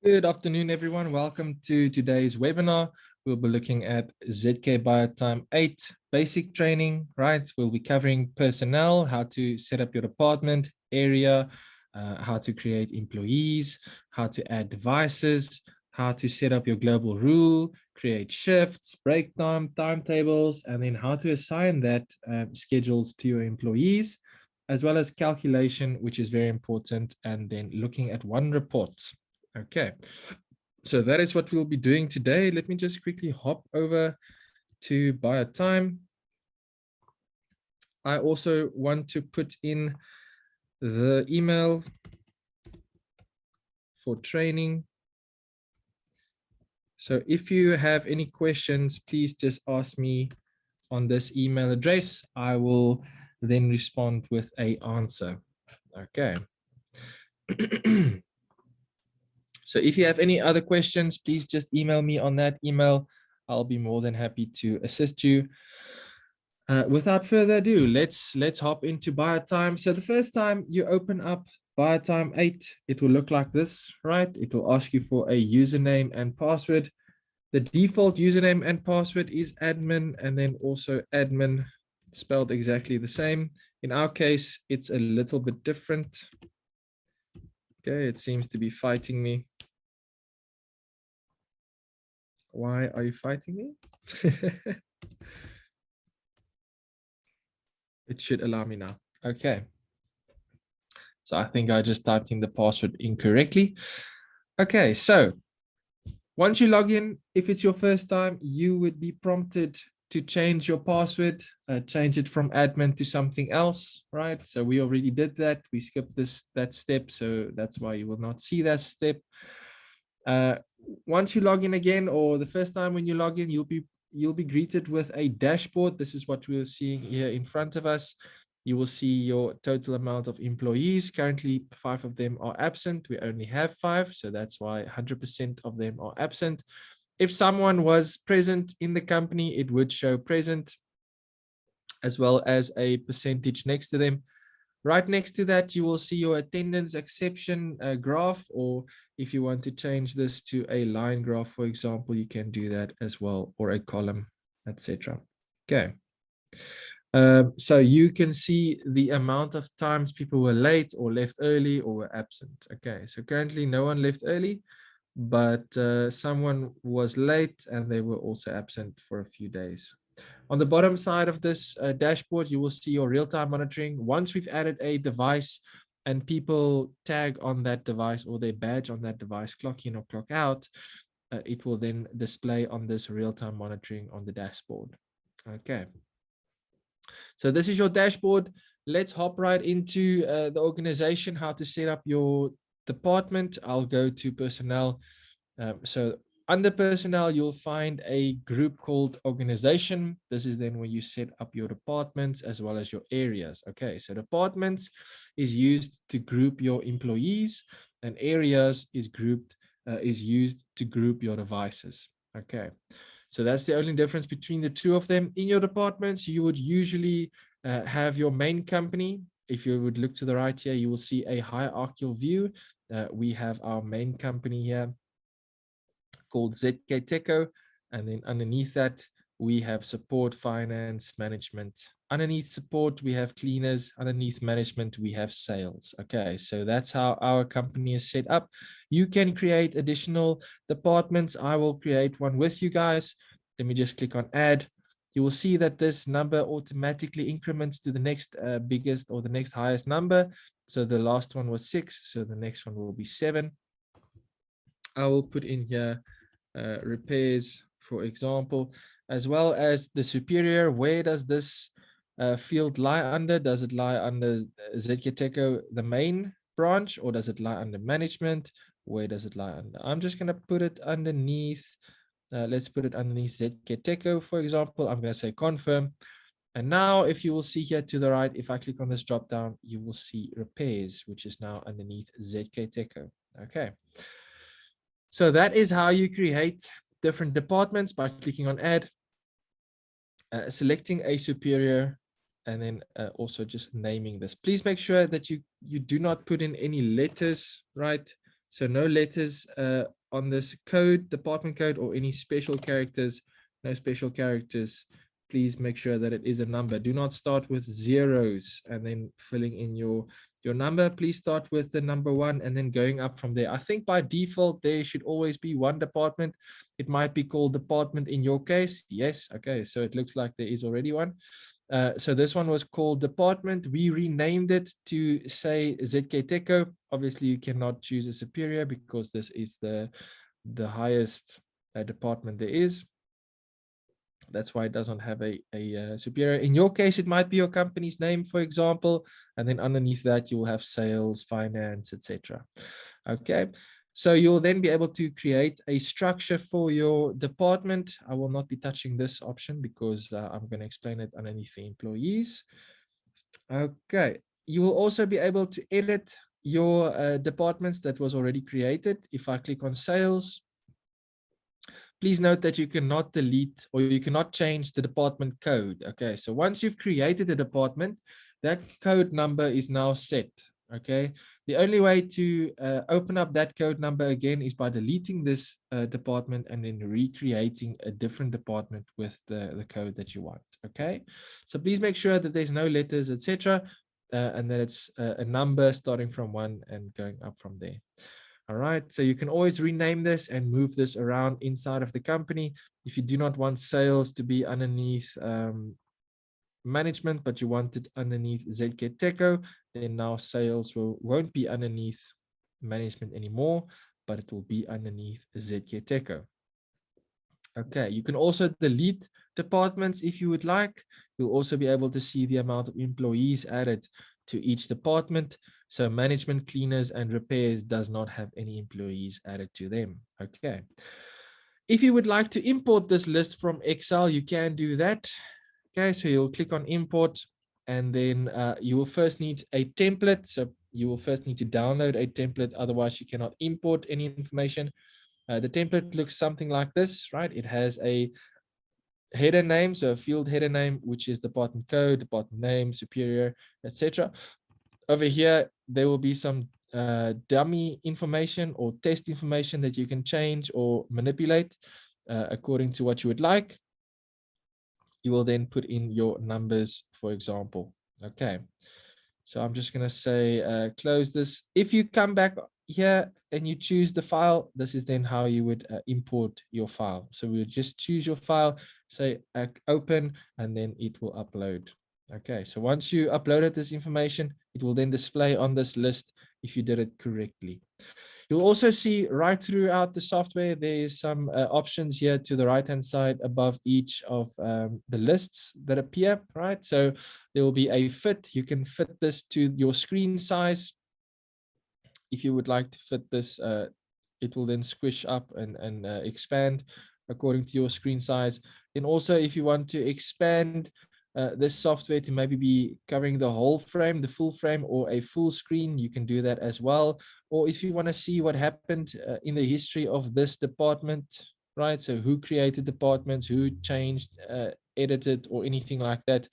Good afternoon, everyone. Welcome to today's webinar. We'll be looking at ZKBioTime 8 basic training, right? We'll be covering personnel, how to set up your department, area, how to create employees, how to add devices, how to set up your global rule, create shifts, break time, timetables, and then how to assign that schedules to your employees, as well as calculation, which is very important, and then looking at one report. Okay, so that is what we'll be doing today. Let me just quickly hop over to BioTime. I also want to put in the email for training. So if you have any questions, please just ask me on this email address. I will then respond with an answer. Okay. So if you have any other questions, please just email me on that email. I'll be more than happy to assist you. Without further ado, let's hop into BioTime. So the first time you open up BioTime 8, it will look like this, right? It will ask you for a username and password. The default username and password is admin, and then also admin spelled exactly the same. In our case, it's a little bit different. Okay, it seems to be fighting me. Why are you fighting me? It should allow me now. Okay. So I think I just typed in the password incorrectly. Okay, so once you log in, if it's your first time, you would be prompted to change your password, change it from admin to something else, right? So we already did that. We skipped that step, so that's why you will not see that step. Once you log in again, or the first time when you log in, you'll be greeted with a dashboard. This is what we're seeing here in front of us. You will see your total amount of employees. Currently, 5 of them are absent. We only have 5, so that's why 100% of them are absent. If someone was present in the company, it would show present, as well as a percentage next to them. Right next to that, you will see your attendance exception graph, or if you want to change this to a line graph, for example, you can do that as well, or a column, etc. Okay. So you can see the amount of times people were late or left early or were absent. Okay, so currently no one left early, but someone was late and they were also absent for a few days. On the bottom side of this dashboard, you will see your real-time monitoring. Once we've added a device and people tag on that device or they badge on that device, clock in or clock out, it will then display on this real-time monitoring on the dashboard. Okay. So this is your dashboard. Let's hop right into the organization, how to set up your department. I'll go to personnel. So under personnel, you'll find a group called organization. This is then where you set up your departments as well as your areas. Okay, so departments is used to group your employees, and areas is used to group your devices. Okay, so that's the only difference between the two of them. In your departments, you would usually have your main company. If you would look to the right here, you will see a hierarchical view. We have our main company here called ZKTeco, and then underneath that, we have support, finance, management. Underneath support, we have cleaners. Underneath management, we have sales. Okay, so that's how our company is set up. You can create additional departments. I will create one with you guys. Let me just click on add. You will see that this number automatically increments to the next biggest or the next highest number. So the last one was 6, so the next one will be 7. I will put in here repairs, for example, as well as the superior. Where does this field lie under? Does it lie under ZKTeco, the main branch, or does it lie under management? Where does it lie under? I'm just going to put it underneath. Let's put it underneath ZKTeco, for example. I'm going to say confirm. And now if you will see here to the right, if I click on this drop down, you will see repairs, which is now underneath ZKTeco. Okay. So that is how you create different departments by clicking on add, selecting a superior, and then also just naming this. Please make sure that you do not put in any letters, right? So no letters on this code, department code, or any special characters, no special characters. Please make sure that it is a number. Do not start with zeros and then filling in your number. Please start with the number 1 and then going up from there. I think by default, there should always be one department. It might be called department in your case. Yes. Okay. So it looks like there is already one. So this one was called department. We renamed it to say ZKTeco. Obviously, you cannot choose a superior because this is the highest department there is. That's why it doesn't have a superior. In your case, it might be your company's name, for example, and then underneath that you will have sales, finance, etc. Okay, so you'll then be able to create a structure for your department. I will not be touching this option because I'm going to explain it underneath the employees. Okay, you will also be able to edit your departments that was already created. If I click on sales, please note that you cannot delete or you cannot change the department code. Okay, so once you've created a department, that code number is now set. Okay, the only way to open up that code number again is by deleting this department and then recreating a different department with the code that you want. Okay, so please make sure that there's no letters, etc., and that it's a number starting from 1 and going up from there. All right, so you can always rename this and move this around inside of the company. If you do not want sales to be underneath management, but you want it underneath ZKTeco, then now sales won't be underneath management anymore, but it will be underneath ZKTeco. Okay, you can also delete departments if you would like. You'll also be able to see the amount of employees added to each department. So management, cleaners, and repairs does not have any employees added to them. Okay. If you would like to import this list from Excel, you can do that. Okay, so you'll click on import, and then you will first need a template. So you will first need to download a template, otherwise you cannot import any information. The template looks something like this, right? It has a header name, so a field header name, which is department code, department name, superior, etc. Over here, there will be some dummy information or test information that you can change or manipulate according to what you would like. You will then put in your numbers, for example. Okay. So I'm just going to say close this. If you come back here and you choose the file, this is then how you would import your file. So we would just choose your file, say open, and then it will upload. Okay, so once you uploaded this information, it will then display on this list if you did it correctly. You'll also see right throughout the software, there's some options here to the right-hand side above each of the lists that appear, right? So there will be a fit. You can fit this to your screen size. If you would like to fit this, it will then squish up and expand according to your screen size. And also, if you want to expand this software to maybe be covering the whole frame, the full frame, or a full screen, you can do that as well. Or if you want to see what happened in the history of this department, right? So who created departments, who changed, edited, or anything like that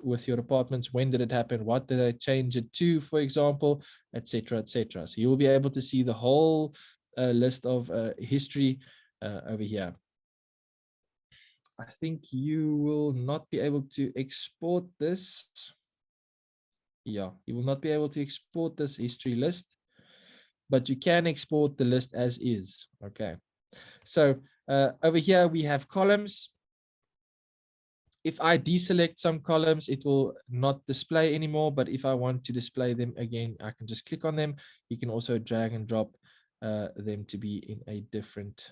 with your departments, when did it happen, what did I change it to, for example, etc., etc. So you'll be able to see the whole list of history over here. I think you will not be able to export this. Yeah, you will not be able to export this history list, but you can export the list as is. Okay, so over here we have columns. If I deselect some columns, it will not display anymore, but if I want to display them again, I can just click on them. You can also drag and drop them to be in a different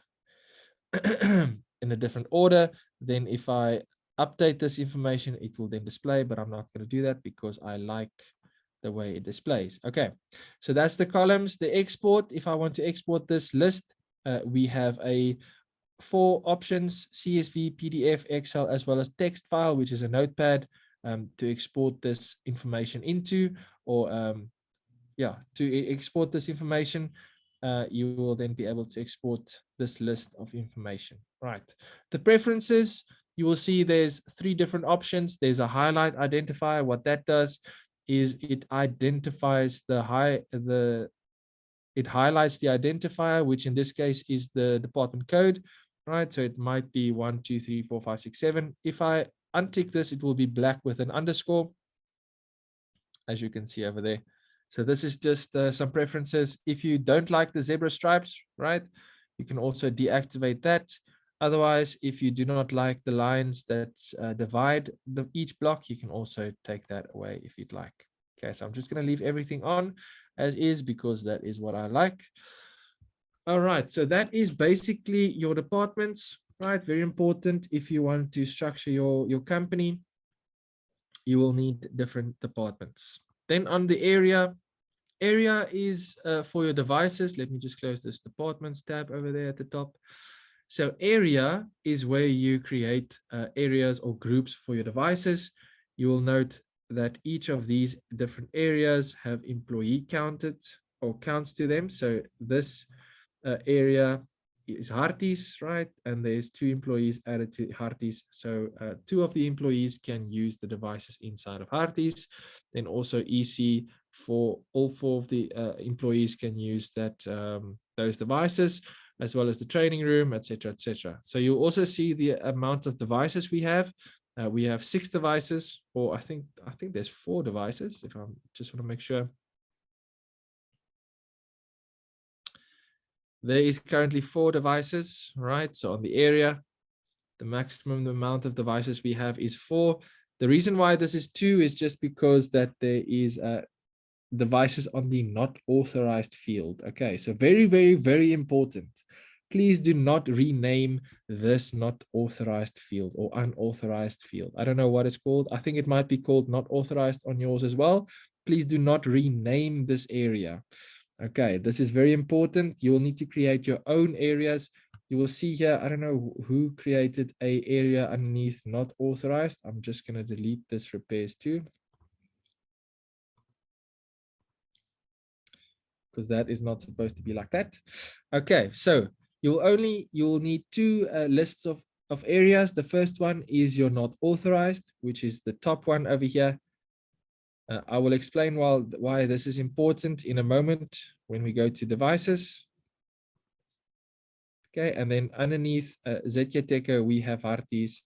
in a different order. Then if I update this information, it will then display, but I'm not going to do that because I like the way it displays. Okay, so that's the columns. The export, if I want to export this list, we have 4 options: CSV, PDF, Excel, as well as text file, which is a notepad to export this information into, or to export this information. You will then be able to export this list of information. Right. The preferences, you will see there's 3 different options. There's a highlight identifier. What that does is it identifies the it highlights the identifier, which in this case is the department code, right? So it might be 1, 2, 3, 4, 5, 6, 7. If I untick this, it will be black with an underscore, as you can see over there. So this is just some preferences. If you don't like the zebra stripes, right, you can also deactivate that. Otherwise, if you do not like the lines that divide each block, you can also take that away if you'd like. Okay, so I'm just going to leave everything on as is because that is what I like. All right, so that is basically your departments, right? Very important if you want to structure your company. You will need different departments. Then on the area is for your devices. Let me just close this departments tab over there at the top. So area is where you create areas or groups for your devices. You will note that each of these different areas have employee counted or counts to them. So this area is Harties, right? And there's 2 employees added to Harties. So 2 of the employees can use the devices inside of Harties. Then also EC for all 4 of the employees can use that those devices, as well as the training room, etc., etc. So you'll also see the amount of devices we have. We have 6 devices, or I think there's 4 devices. If I just want to make sure. There is currently 4 devices, right? So on the area, the maximum amount of devices we have is 4. The reason why this is 2 is just because that there is devices on the not authorized field. Okay, so very, very, very important. Please do not rename this not authorized field or unauthorized field. I don't know what it's called. I think it might be called not authorized on yours as well. Please do not rename this area. Okay, this is very important. You will need to create your own areas. You will see here, I don't know who created a area underneath not authorized. I'm just going to delete this repairs too, because that is not supposed to be like that. Okay, so you'll need 2 lists of areas. The first one is your not authorized, which is the top one over here. I will explain why this is important in a moment when we go to devices. Okay, and then underneath ZKTeco, we have Harties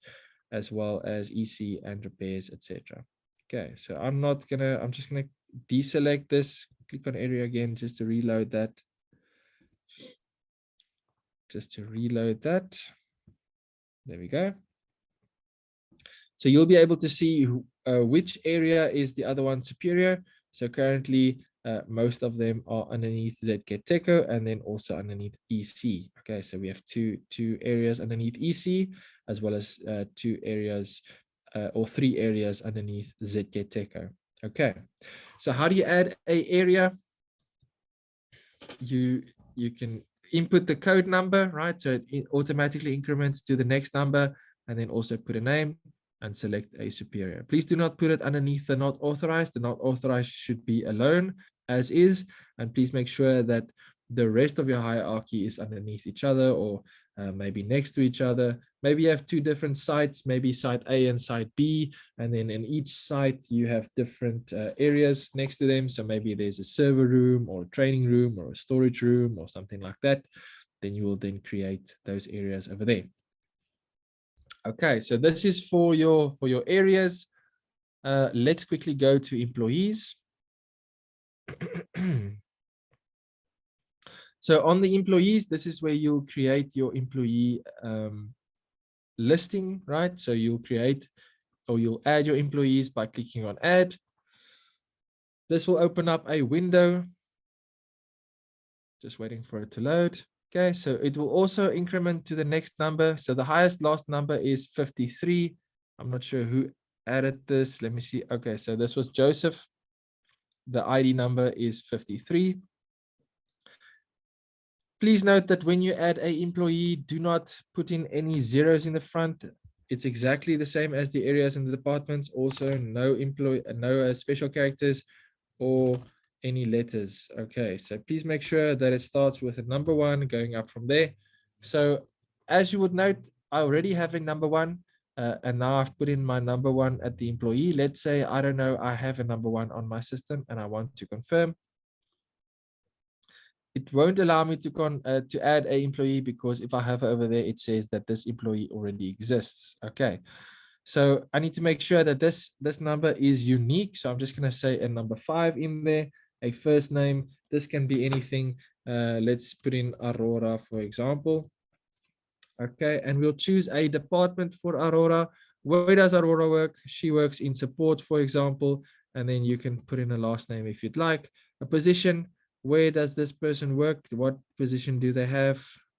as well as EC and repairs, etc. Okay, so I'm just gonna deselect this, click on area again just to reload that. There we go. So you'll be able to see which area is the other one superior. So currently, most of them are underneath ZKTeco and then also underneath EC. Okay, so we have two areas underneath EC, as well as 2 areas or 3 areas underneath ZKTeco. Okay, so how do you add a area? You can input the code number, right? So it automatically increments to the next number, and then also put a name and select a superior. Please do not put it underneath the not authorized. The not authorized should be alone as is, and please make sure that the rest of your hierarchy is underneath each other, or maybe next to each other. Maybe you have 2 different sites, maybe site A and site B, and then in each site you have different areas next to them. So maybe there's a server room or a training room or a storage room or something like that. Then you will then create those areas over there. Okay, so this is for your areas. Let's quickly go to employees. So on the employees, this is where you'll create your employee listing, right? So you'll create or you'll add your employees by clicking on add. This will open up a window. Just waiting for it to load. Okay, so it will also increment to the next number. So the highest last number is 53. I'm not sure who added this. Let me see. Okay, so this was Joseph. The ID number is 53. Please note that when you add an employee, do not put in any zeros in the front. It's exactly the same as the areas and the departments. Also, no special characters or any letters. Okay, so please make sure that it starts with a number 1 going up from there. So as you would note, I already have a number 1, and now I've put in my number 1 at the employee. Let's say, I don't know, I have a number 1 on my system and I want to confirm. it won't allow me to add a employee, because if I hover over there, it says that this employee already exists. Okay, so I need to make sure that this number is unique. So I'm just going to say a number 5 in there, a first name. This can be anything. Let's put in Aurora, for example. Okay, and we'll choose a department for Aurora. Where does Aurora work? She works in support, for example, and then you can put in a last name if you'd like. A position, where does this person work? What position do they have?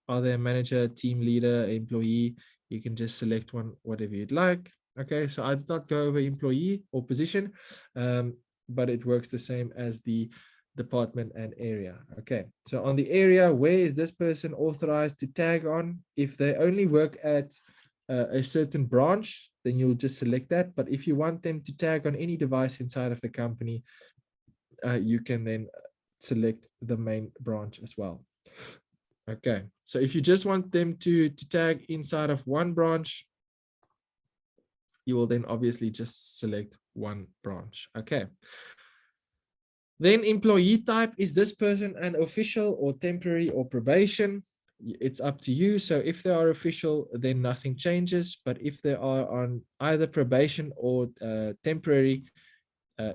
Are they a manager, team leader, employee? You can just select one, whatever you'd like. Okay, so I did not go over employee or position, but it works the same as the department and area. Okay, so on the area, where is this person authorized to tag on? If they only work at a certain branch, then you'll just select that. But if you want them to tag on any device inside of the company, you can then select the main branch as well. Okay, so if you just want them to tag inside of one branch, you will then obviously just select one branch. Okay. Then employee type, is this person an official or temporary or probation? It's up to you. So if they are official, then nothing changes. But if they are on either probation or temporary,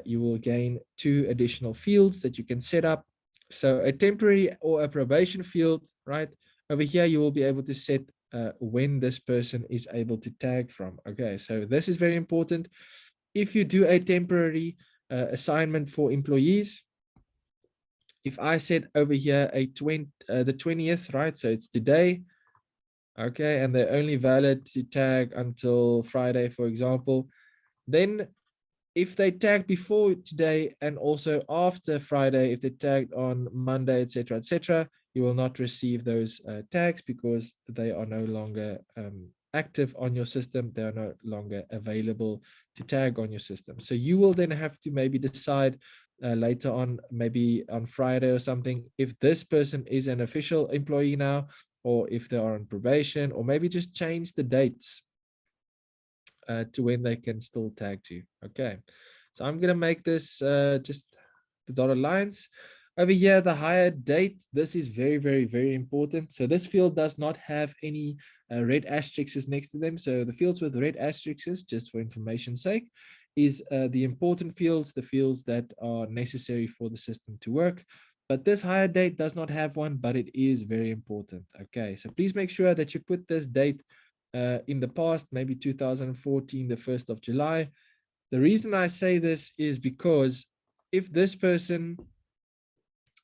you will gain 2 additional fields that you can set up. So a temporary or a probation field, right? Over here, you will be able to set when this person is able to tag from. Okay, so this is very important. If you do a temporary assignment for employees, if I set over here the 20th, right? So it's today, okay, and they're only valid to tag until Friday, for example. Then if they tag before today and also after Friday, if they tagged on Monday, etc., you will not receive those tags because they are no longer active on your system. They are no longer available to tag on your system. So you will then have to maybe decide later on, maybe on Friday or something, if this person is an official employee now, or if they are on probation, or maybe just change the dates to when they can still tag to. Okay, so I'm going to make this just the dotted lines. Over here, the hire date, this is very, very, very important. So this field does not have any red asterisks next to them. So the fields with red asterisks, just for information's sake, is the important fields, the fields that are necessary for the system to work. But this hire date does not have one, but it is very important. Okay, so please make sure that you put this date in the past, maybe 2014, the 1st of July. The reason I say this is because if this person,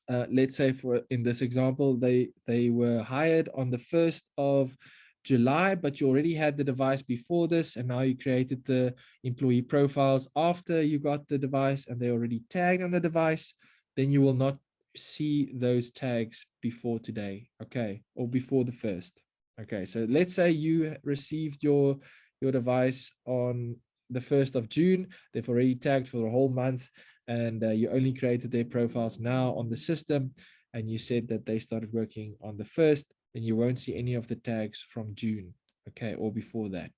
let's say in this example, they were hired on the 1st of July, but you already had the device before this, and now you created the employee profiles after you got the device and they already tagged on the device, then you will not see those tags before today, okay, or before the 1st. Okay, so let's say you received your device on the 1st of June. They've already tagged for the whole month, and you only created their profiles now on the system, and you said that they started working on the 1st, then you won't see any of the tags from June, okay, or before that.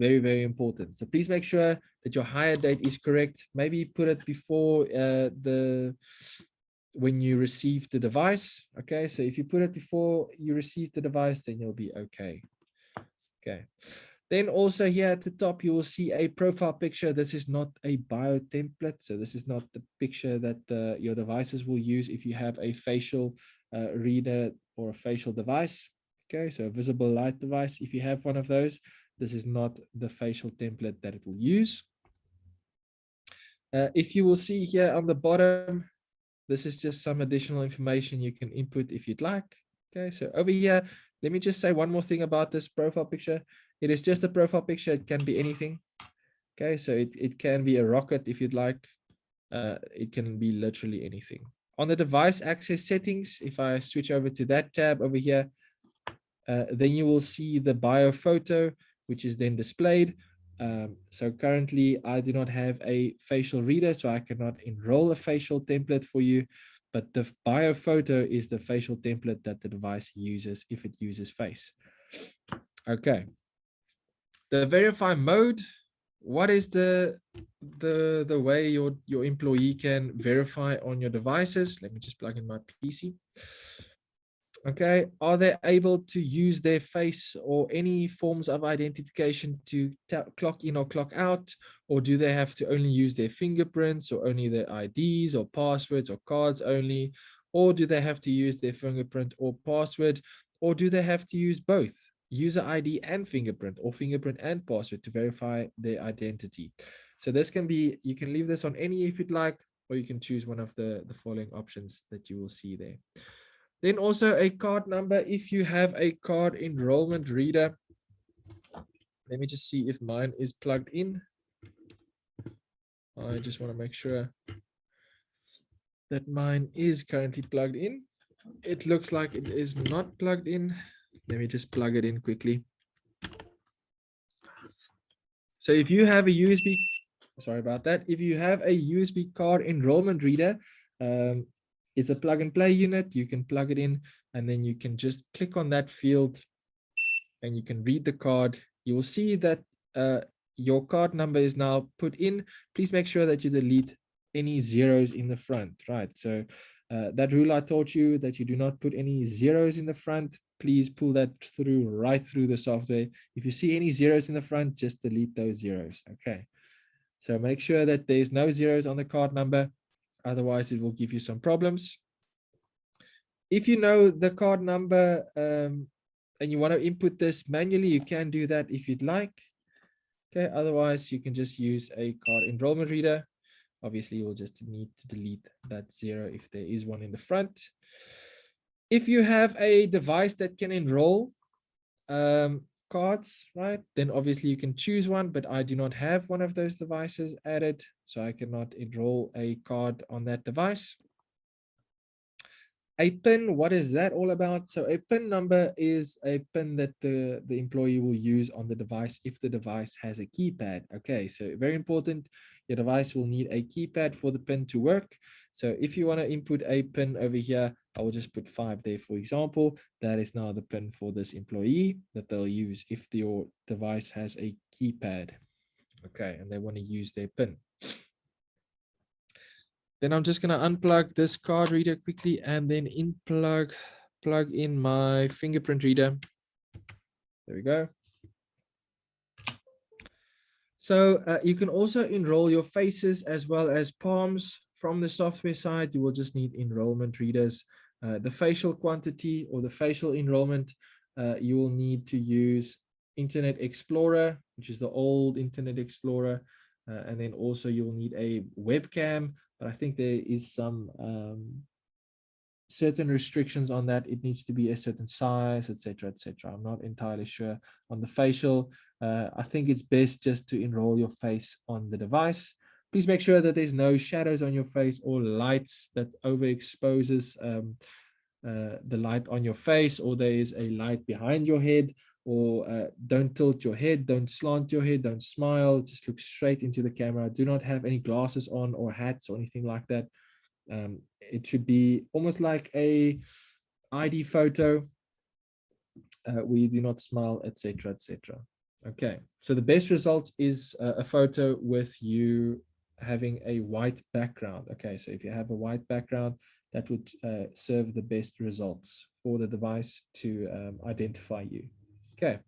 Very, very important. So please make sure that your hire date is correct. Maybe put it before when you receive the device. Okay, so if you put it before you receive the device, then you'll be okay. Okay. Then also here at the top, you will see a profile picture. This is not a bio template. So this is not the picture that your devices will use if you have a facial reader or a facial device. Okay, so a visible light device. If you have one of those, this is not the facial template that it will use. If you will see here on the bottom, this is just some additional information you can input if you'd like. Okay, so over here, let me just say one more thing about this profile picture. It is just a profile picture. It can be anything. Okay, so it can be a rocket if you'd like. It can be literally anything. On the device access settings, if I switch over to that tab over here, then you will see the bio photo, which is then displayed. So currently I do not have a facial reader, so I cannot enroll a facial template for you, but the bio photo is the facial template that the device uses if it uses face. Okay. The verify mode, what is the way your employee can verify on your devices? Let me just plug in my PC. Okay, are they able to use their face or any forms of identification to clock in or clock out? Or do they have to only use their fingerprints or only their IDs or passwords or cards only? Or do they have to use their fingerprint or password? Or do they have to use both, user ID and fingerprint, or fingerprint and password to verify their identity? So this can be, you can leave this on any if you'd like, or you can choose one of the following options that you will see there. Then also a card number if you have a card enrollment reader. Let me just see if mine is plugged in. I just want to make sure that mine is currently plugged in. It looks like it is not plugged in. Let me just plug it in quickly. So if you have a USB, sorry about that. If you have a USB card enrollment reader, it's a plug and play unit. You can plug it in and then you can just click on that field and you can read the card. You will see that your card number is now put in. Please make sure that you delete any zeros in the front, right? So that rule I taught you that you do not put any zeros in the front. Please pull that through right through the software. If you see any zeros in the front, just delete those zeros. Okay. So make sure that there's no zeros on the card number. Otherwise, it will give you some problems. If you know the card number and you want to input this manually, you can do that if you'd like. Okay, otherwise you can just use a card enrollment reader. Obviously, you'll just need to delete that zero if there is one in the front. If you have a device that can enroll cards, right, then obviously you can choose one, but I do not have one of those devices added, so I cannot enroll a card on that device. A PIN, what is that all about? So a PIN number is a PIN that the employee will use on the device if the device has a keypad. Okay, so very important. Your device will need a keypad for the PIN to work. So if you want to input a PIN over here, I will just put 5 there, for example. That is now the PIN for this employee that they'll use if your device has a keypad. Okay, and they want to use their PIN. Then I'm just going to unplug this card reader quickly and then plug in my fingerprint reader. There we go. So you can also enroll your faces as well as palms. From the software side, you will just need enrollment readers. The facial quantity or the facial enrollment, you will need to use Internet Explorer, which is the old Internet Explorer. And then also you'll need a webcam, but I think there is some certain restrictions on that. It needs to be a certain size, etc., etc. I'm not entirely sure on the facial. I think it's best just to enroll your face on the device. Please make sure that there's no shadows on your face or lights that overexposes the light on your face, or there is a light behind your head, or don't tilt your head, don't slant your head, don't smile, just look straight into the camera. Do not have any glasses on or hats or anything like that. It should be almost like a ID photo where you do not smile, etc., etc. Okay, so the best result is a photo with you having a white background. Okay, so if you have a white background, that would serve the best results for the device to identify you. Okay,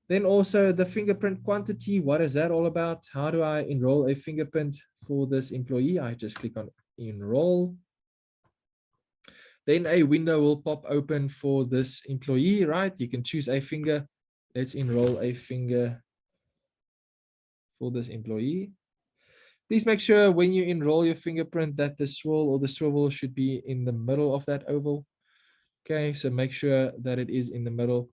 then also the fingerprint quantity. What is that all about? How do I enroll a fingerprint for this employee? I just click on enroll. Then a window will pop open for this employee, right? You can choose a finger. Let's enroll a finger for this employee. Please make sure when you enroll your fingerprint that the swirl or the swivel should be in the middle of that oval. Okay, so make sure that it is in the middle.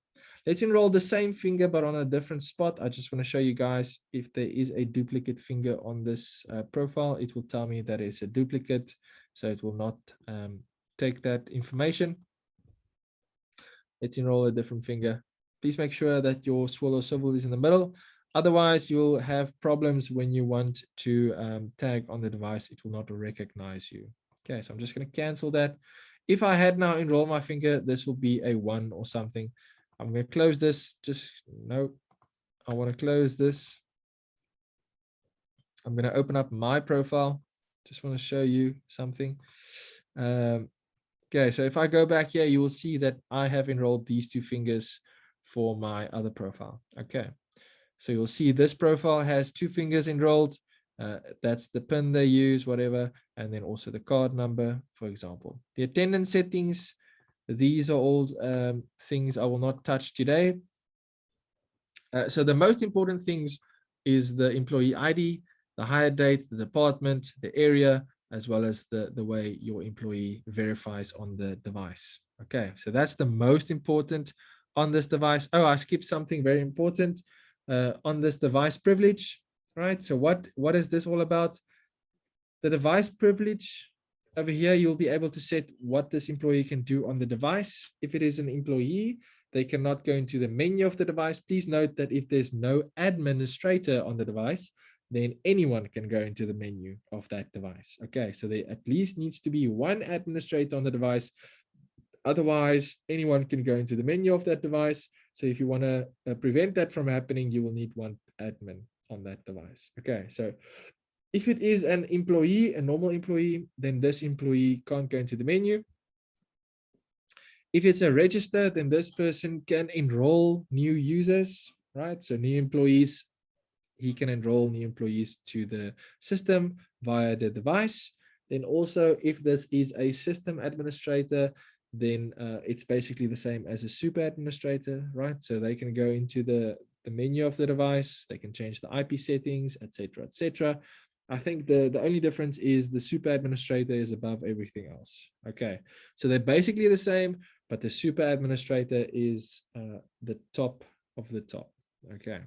Let's enroll the same finger, but on a different spot. I just want to show you guys if there is a duplicate finger on this profile, it will tell me that it's a duplicate. So it will not take that information. Let's enroll a different finger. Please make sure that your swirl or swivel is in the middle. Otherwise, you'll have problems when you want to tag on the device. It will not recognize you. Okay, so I'm just going to cancel that. If I had now enrolled my finger, this will be a 1 or something. I'm going to close this. Just no, I want to close this. I'm going to open up my profile. Just want to show you something. Okay, so if I go back here, you will see that I have enrolled these 2 fingers for my other profile. Okay, so you'll see this profile has 2 fingers enrolled. That's the PIN they use, whatever, and then also the card number, for example. The attendance settings, these are all things I will not touch today. So the most important things is the employee ID, the hire date, the department, the area, as well as the way your employee verifies on the device. Okay, so that's the most important on this device. Oh, I skipped something very important on this device privilege, right? So what is this all about? The device privilege over here, you'll be able to set what this employee can do on the device. If it is an employee, they cannot go into the menu of the device. Please note that if there's no administrator on the device, then anyone can go into the menu of that device. Okay, so there at least needs to be one administrator on the device. Otherwise, anyone can go into the menu of that device. So if you want to prevent that from happening, you will need one admin on that device. Okay, so if it is an employee, a normal employee, then this employee can't go into the menu. If it's a register, then this person can enroll new users, right? So new employees, he can enroll new employees to the system via the device. Then also, if this is a system administrator, then it's basically the same as a super administrator, right? So they can go into the menu of the device, they can change the IP settings, etc., etc. I think the only difference is the super administrator is above everything else. Okay, so they're basically the same, but the super administrator is the top of the top. Okay,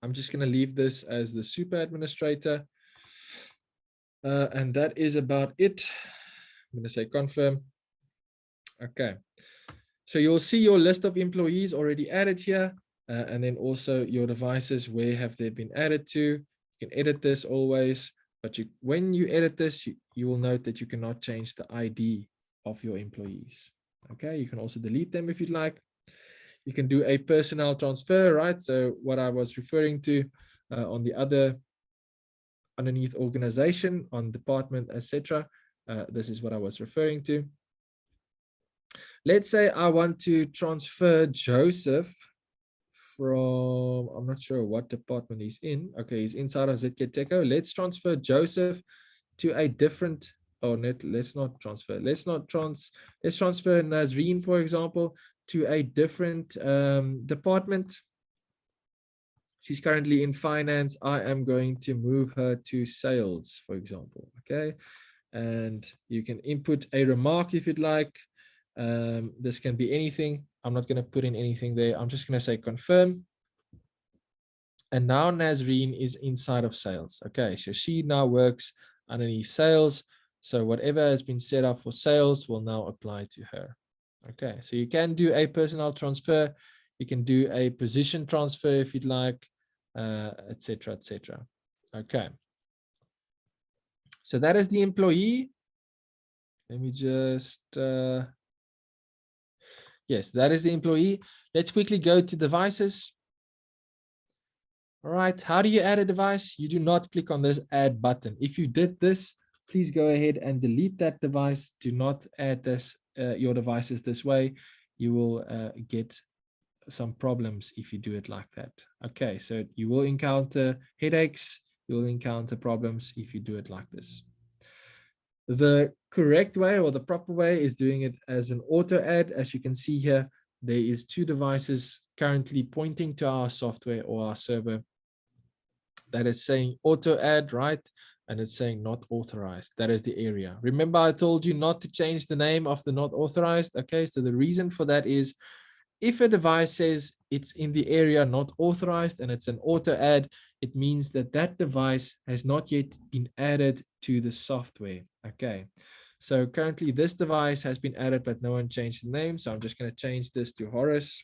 I'm just going to leave this as the super administrator. And that is about it. I'm going to say confirm. Okay, so you'll see your list of employees already added here. And then also your devices, where have they been added to? You can edit this always, but when you edit this, you will note that you cannot change the ID of your employees. Okay, you can also delete them if you'd like. You can do a personnel transfer, right? So what I was referring to on the other underneath organization, on department, etc. This is what I was referring to. Let's say I want to transfer Joseph from, I'm not sure what department he's in. Okay, he's inside of ZKTeco. Let's transfer Joseph to a different, let's not transfer. Let's transfer Nazreen, for example, to a different department. She's currently in finance. I am going to move her to sales, for example. Okay, and you can input a remark if you'd like. This can be anything. I'm not going to put in anything there. I'm just going to say confirm. And now Nazreen is inside of sales. Okay, so she now works underneath sales. So whatever has been set up for sales will now apply to her. Okay, so you can do a personnel transfer. You can do a position transfer if you'd like, etc., etc. Okay. So that is the employee. Let me just, yes, that is the employee. Let's quickly go to devices. All right, how do you add a device? You do not click on this add button. If you did this, please go ahead and delete that device. Do not add this your devices this way. You will get some problems if you do it like that. Okay, so you will encounter headaches. You will encounter problems if you do it like this. The correct way or the proper way is doing it as an auto add. As you can see here, there is 2 devices currently pointing to our software or our server that is saying auto add, right? And it's saying not authorized. That is the area. Remember, I told you not to change the name of the not authorized. Okay, so the reason for that is if a device says it's in the area not authorized and it's an auto add, it means that that device has not yet been added to the software. Okay, so currently this device has been added, but no one changed the name. So I'm just going to change this to Horace,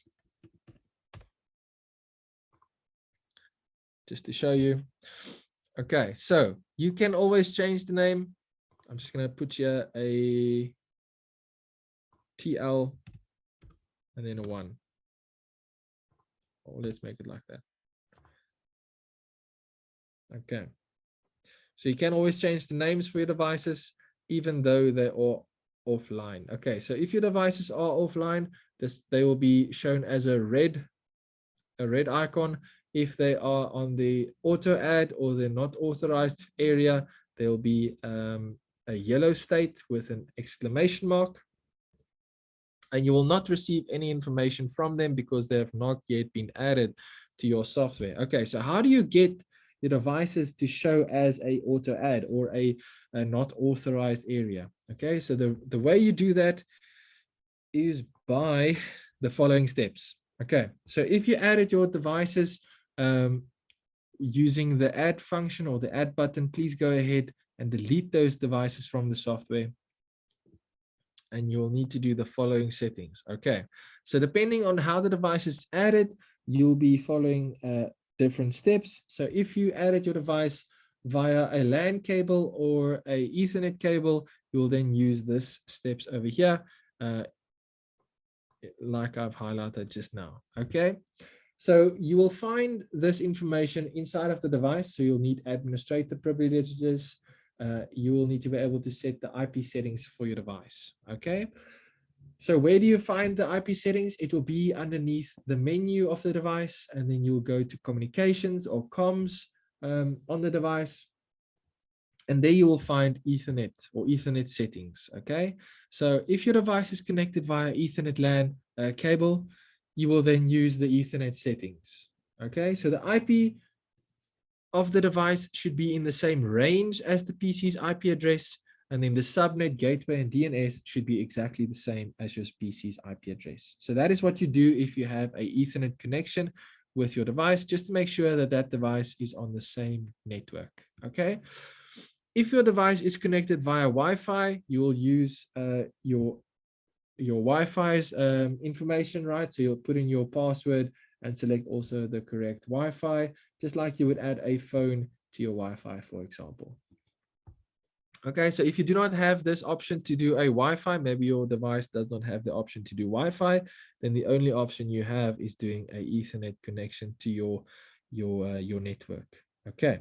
just to show you. Okay, so you can always change the name. I'm just going to put here a TL and then a 1. Oh, let's make it like that. Okay. So you can always change the names for your devices, even though they are offline. Okay, so if your devices are offline, they will be shown as a red icon. If they are on the auto add or the not authorized area, there will be a yellow state with an exclamation mark. And you will not receive any information from them because they have not yet been added to your software. Okay, so how do you get your devices to show as a auto add or a not authorized area? Okay, so the way you do that is by the following steps. Okay, so if you added your devices using the add function or the add button, please go ahead and delete those devices from the software. And you'll need to do the following settings. Okay, so depending on how the device is added, you'll be following different steps. So if you added your device via a LAN cable or a Ethernet cable, you'll then use this steps over here, like I've highlighted just now. Okay, so you will find this information inside of the device. So you'll need administrator privileges. You will need to be able to set the IP settings for your device. Okay. So where do you find the IP settings? It will be underneath the menu of the device, and then you'll go to communications or comms on the device. And there you will find Ethernet or Ethernet settings. Okay. So if your device is connected via Ethernet LAN cable, you will then use the Ethernet settings. Okay. So the IP of the device should be in the same range as the PC's IP address, and then the subnet, gateway, and DNS should be exactly the same as your PC's IP address. So that is what you do if you have a Ethernet connection with your device, just to make sure that that device is on the same network. Okay. If your device is connected via Wi-Fi, you will use your Wi-Fi's information, right? So you'll put in your password and select also the correct Wi-Fi, just like you would add a phone to your Wi-Fi, for example. Okay, so if you do not have this option to do a Wi-Fi, maybe your device does not have the option to do Wi-Fi, then the only option you have is doing a Ethernet connection to your network. Okay,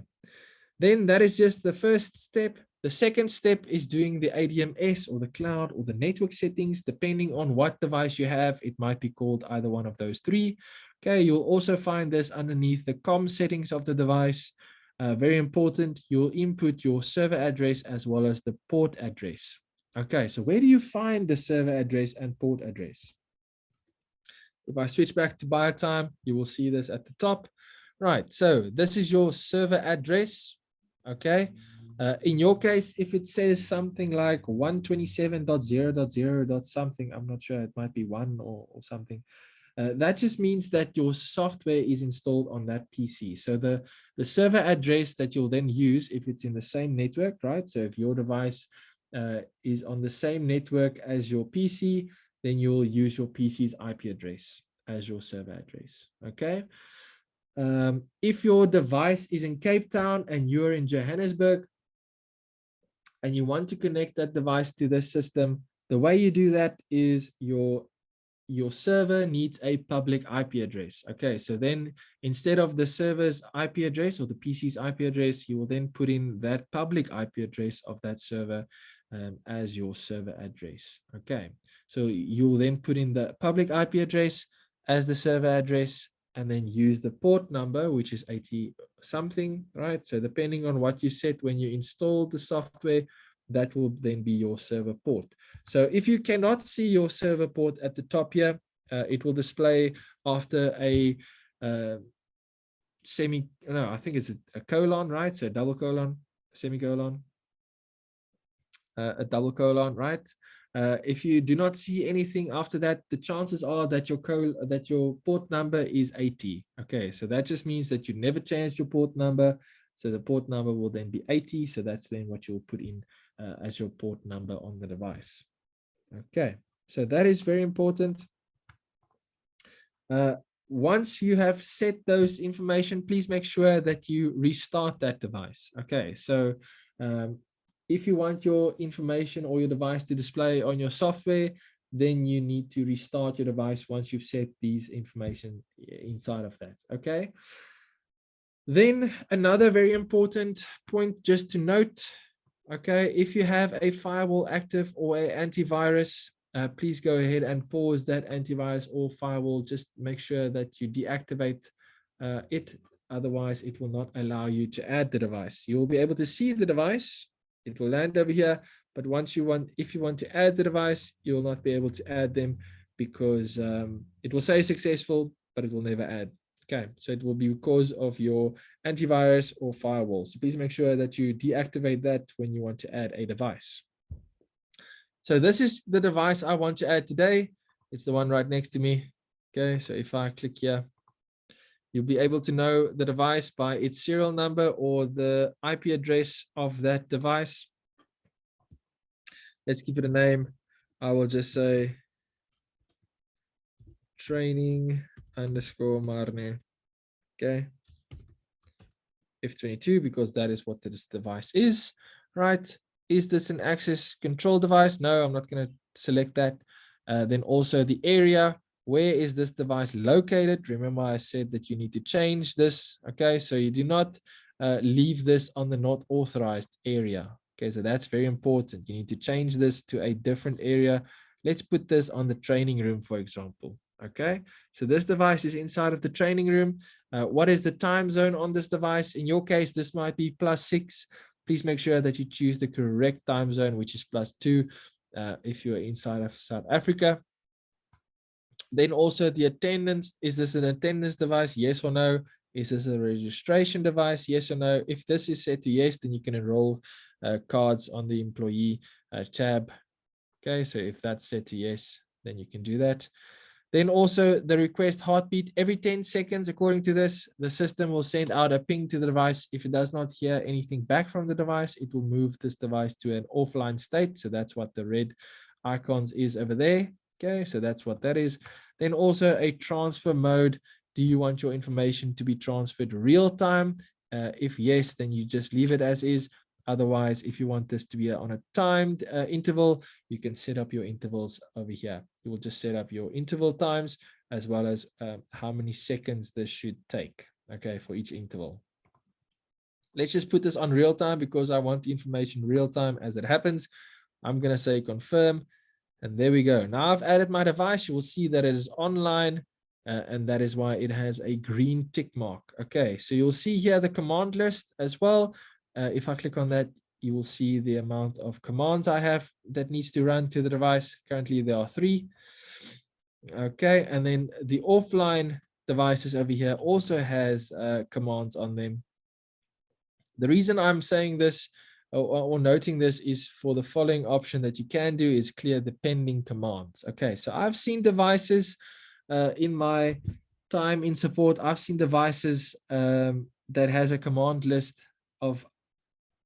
then that is just the first step. The second step is doing the ADMS or the cloud or the network settings. Depending on what device you have, it might be called either one of those three. Okay, you'll also find this underneath the COM settings of the device. Very important, you'll input your server address as well as the port address. Okay, so where do you find the server address and port address? If I switch back to BioTime, you will see this at the top. Right, so this is your server address. Okay, in your case, if it says something like 127.0.0. something, I'm not sure, it might be one or something. That just means that your software is installed on that PC. So the server address that you'll then use if it's in the same network, right? So if your device is on the same network as your PC, then you'll use your PC's IP address as your server address. Okay. If your device is in Cape Town and you're in Johannesburg and you want to connect that device to this system, the way you do that is your server needs a public IP address. Okay, so then instead of the server's IP address or the PC's IP address, you will then put in that public IP address of that server as your server address. Okay, so you will then put in the public IP address as the server address and then use the port number, which is 80 something, right? So depending on what you set when you install the software, that will then be your server port. So if you cannot see your server port at the top here, it will display after a I think it's a colon, right? So a double colon, semicolon, a double colon, right? If you do not see anything after that, the chances are that your port number is 80. Okay, so that just means that you never changed your port number. So the port number will then be 80. So that's then what you'll put in as your port number on the device. Okay, so that is very important. Once you have set those information, please make sure that you restart that device. Okay, so if you want your information or your device to display on your software, then you need to restart your device once you've set these information inside of that. Okay. Then another very important point just to note, okay, if you have a firewall active or an antivirus, please go ahead and pause that antivirus or firewall. Just make sure that you deactivate it. Otherwise, it will not allow you to add the device. You will be able to see the device. It will land over here. But if you want to add the device, you will not be able to add them because it will say successful, but it will never add. Okay, so it will be because of your antivirus or firewall. So please make sure that you deactivate that when you want to add a device. So this is the device I want to add today. It's the one right next to me. Okay, so if I click here, you'll be able to know the device by its serial number or the IP address of that device. Let's give it a name. I will just say training_Marne. Okay. F22 because that is what this device is, right? Is this an access control device? No, I'm not going to select that. Then also the area, where is this device located? Remember I said that you need to change this, okay? So you do not leave this on the not authorized area, okay? So that's very important. You need to change this to a different area. Let's put this on the training room, for example, okay? So this device is inside of the training room. What is the time zone on this device? In your case, this might be +6. Please make sure that you choose the correct time zone, which is +2 if you're inside of South Africa. Then also the attendance. Is this an attendance device? Yes or no? Is this a registration device? Yes or no? If this is set to yes, then you can enroll cards on the employee tab. Okay, so if that's set to yes, then you can do that. Then also the request heartbeat every 10 seconds, according to this, the system will send out a ping to the device. If it does not hear anything back from the device, it will move this device to an offline state. So that's what the red icons is over there. Okay, so that's what that is. Then also a transfer mode. Do you want your information to be transferred real time? If yes, then you just leave it as is. Otherwise, if you want this to be on a timed interval, you can set up your intervals over here. You will just set up your interval times as well as how many seconds this should take, okay, for each interval. Let's just put this on real time because I want the information real time as it happens. I'm going to say confirm, and there we go. Now I've added my device. You will see that it is online, and that is why it has a green tick mark. Okay, so you'll see here the command list as well. If I click on that, you will see the amount of commands I have that needs to run to the device. Currently, there are 3. Okay, and then the offline devices over here also has commands on them. The reason I'm saying this or noting this is for the following option that you can do is clear the pending commands. Okay, so I've seen devices in my time in support. I've seen devices that has a command list of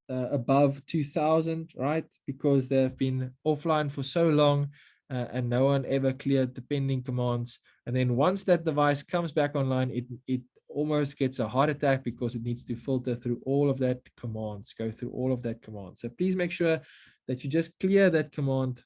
above 2000, right? Because they've been offline for so long and no one ever cleared the pending commands. And then once that device comes back online, it almost gets a heart attack because it needs to filter through all of that commands, go through all of that command. So please make sure that you just clear that command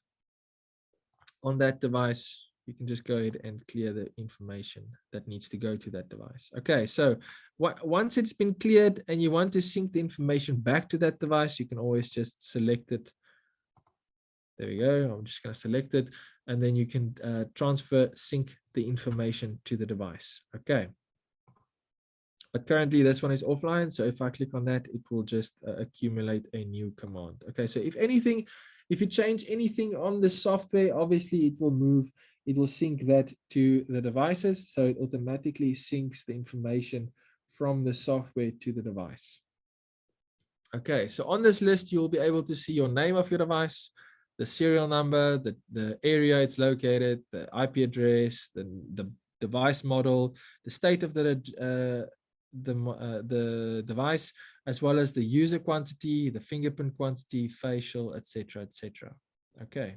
on that device. You can just go ahead and clear the information that needs to go to that device. Okay, so once it's been cleared and you want to sync the information back to that device, you can always just select it. There we go. I'm just going to select it, and then you can sync the information to the device. Okay. But currently this one is offline. So if I click on that, it will just accumulate a new command. Okay, so if anything, if you change anything on the software, obviously it will sync that to the devices. So it automatically syncs the information from the software to the device. Okay, so on this list, you'll be able to see your name of your device, the serial number, the area it's located, the IP address, the device model, the state of the device, as well as the user quantity, the fingerprint quantity, facial, etc., etc. Okay.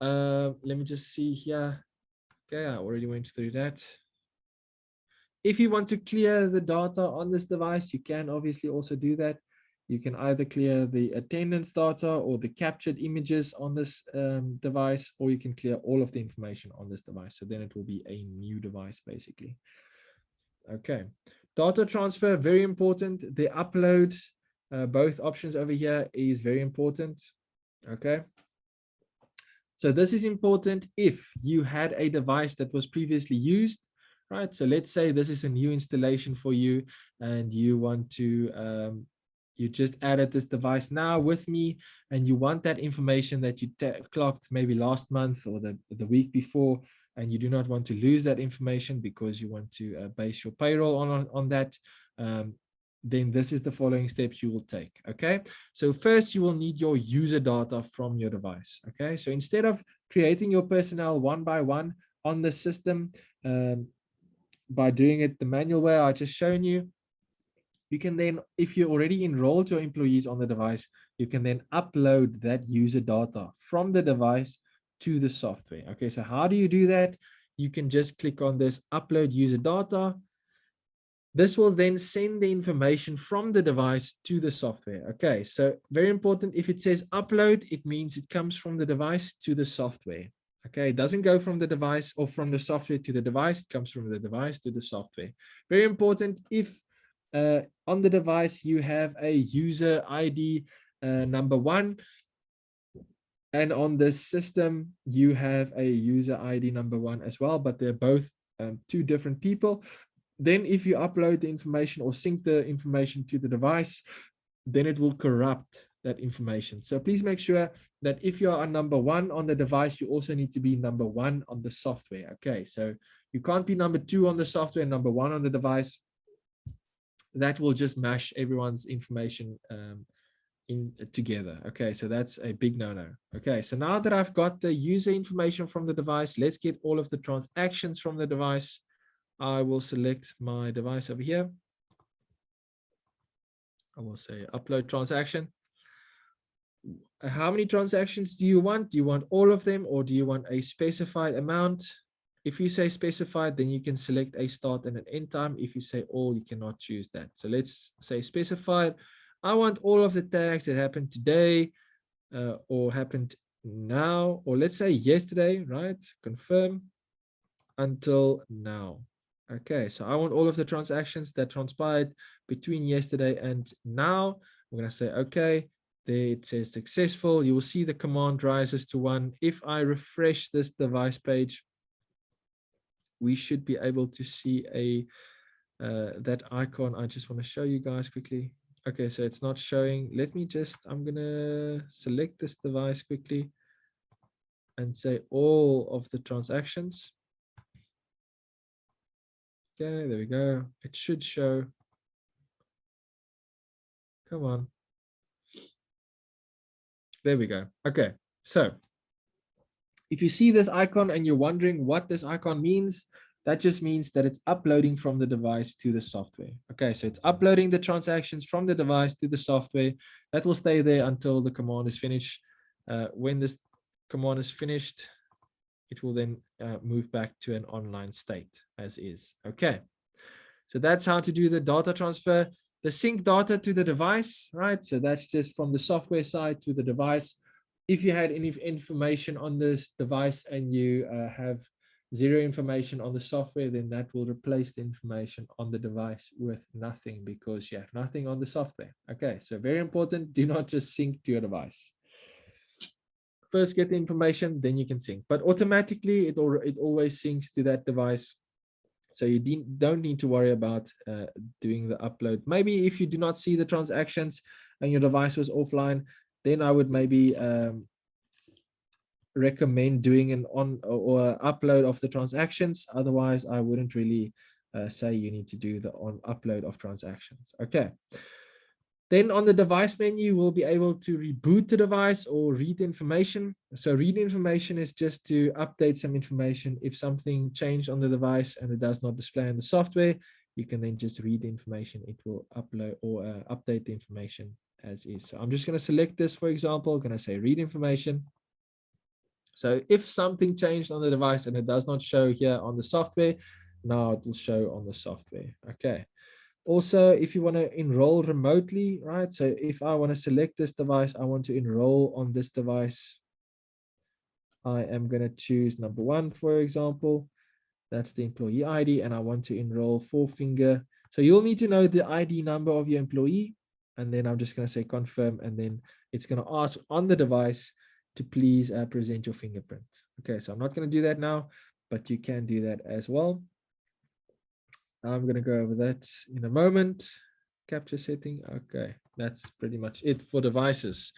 Let me just see here. Okay, I already went through that. If you want to clear the data on this device, you can obviously also do that. You can either clear the attendance data or the captured images on this device, or you can clear all of the information on this device. So then it will be a new device, basically. Okay. Data transfer, very important. The upload, both options over here is very important. Okay. So this is important if you had a device that was previously used, right? So let's say this is a new installation for you and you want to, you just added this device now with me and you want that information that you clocked maybe last month or the week before, and you do not want to lose that information because you want to base your payroll on that. Then this is the following steps you will take. Okay. So first you will need your user data from your device. Okay. So instead of creating your personnel one by one on the system, by doing it the manual way I just shown you, you can then, if you already enrolled your employees on the device, you can then upload that user data from the device to the software. Okay. So how do you do that? You can just click on this upload user data. This will then send the information from the device to the software. Okay, so very important. If it says upload, it means it comes from the device to the software. Okay, it doesn't go from the device or from the software to the device. It comes from the device to the software. Very important. If on the device you have a user ID number 1, and on this system you have a user ID number 1 as well, but they're both 2 different people. Then if you upload the information or sync the information to the device, then it will corrupt that information. So please make sure that if you are number 1 on the device, you also need to be number 1 on the software. Okay, so you can't be number 2 on the software and number 1 on the device. That will just mash everyone's information in together. Okay, so that's a big no-no. Okay, so now that I've got the user information from the device, let's get all of the transactions from the device. I will select my device over here. I will say upload transaction. How many transactions do you want? Do you want all of them or do you want a specified amount? If you say specified, then you can select a start and an end time. If you say all, you cannot choose that. So let's say specified. I want all of the tags that happened today or happened now, or let's say yesterday, right? Confirm until now. Okay, so I want all of the transactions that transpired between yesterday and now. I'm going to say, okay, there it says successful. You will see the command rises to 1. If I refresh this device page, we should be able to see a that icon. I just want to show you guys quickly. Okay, so it's not showing. Let me just, I'm going to select this device quickly and say all of the transactions. Okay, there we go. It should show. Come on. There we go. Okay, so if you see this icon and you're wondering what this icon means, that just means that it's uploading from the device to the software. Okay, so it's uploading the transactions from the device to the software. That will stay there until the command is finished. When this command is finished, it will then move back to an online state as is. Okay, so that's how to do the data transfer. The sync data to the device, right? So that's just from the software side to the device. If you had any information on this device and you have 0 information on the software, then that will replace the information on the device with nothing because you have nothing on the software. Okay, so very important, do not just sync to your device. First get the information, then you can sync, but automatically it always syncs to that device. So you don't need to worry about doing the upload. Maybe if you do not see the transactions and your device was offline, then I would maybe recommend doing an on or upload of the transactions. Otherwise, I wouldn't really say you need to do the on upload of transactions. Okay. Then on the device menu, we'll be able to reboot the device or read information. So read information is just to update some information. If something changed on the device and it does not display in the software, you can then just read the information. It will upload or update the information as is. So I'm just going to select this, for example, I'm going to say read information. So if something changed on the device and it does not show here on the software, now it will show on the software. Okay. Also, if you want to enroll remotely, right? So if I want to select this device, I want to enroll on this device. I am going to choose number 1, for example. That's the employee ID, and I want to enroll 4-finger. So you'll need to know the ID number of your employee, and then I'm just going to say confirm, and then it's going to ask on the device to please present your fingerprint. Okay, so I'm not going to do that now, but you can do that as well. I'm going to go over that in a moment. Capture setting. Okay, that's pretty much it for devices.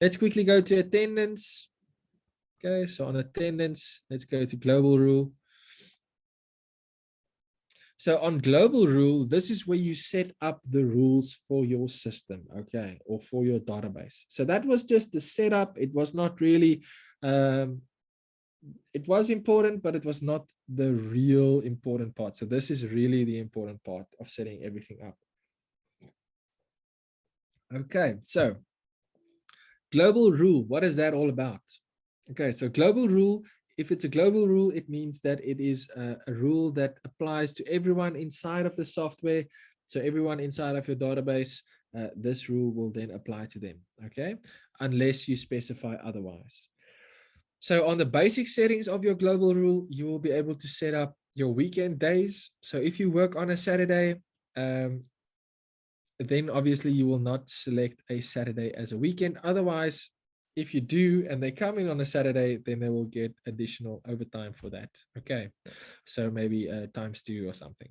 Let's quickly go to attendance. Okay, so on attendance, let's go to global rule. So on global rule, this is where you set up the rules for your system, okay, or for your database. So that was just the setup. It was not really, it was important, but it was not the real important part. So this is really the important part of setting everything up. Okay, so global rule, what is that all about? Okay, so global rule, if it's a global rule, it means that it is a rule that applies to everyone inside of the software. So everyone inside of your database, this rule will then apply to them, okay? Unless you specify otherwise. So on the basic settings of your global rule, you will be able to set up your weekend days. So if you work on a Saturday, then obviously you will not select a Saturday as a weekend. Otherwise, if you do and they come in on a Saturday, then they will get additional overtime for that. Okay, so maybe ×2 or something.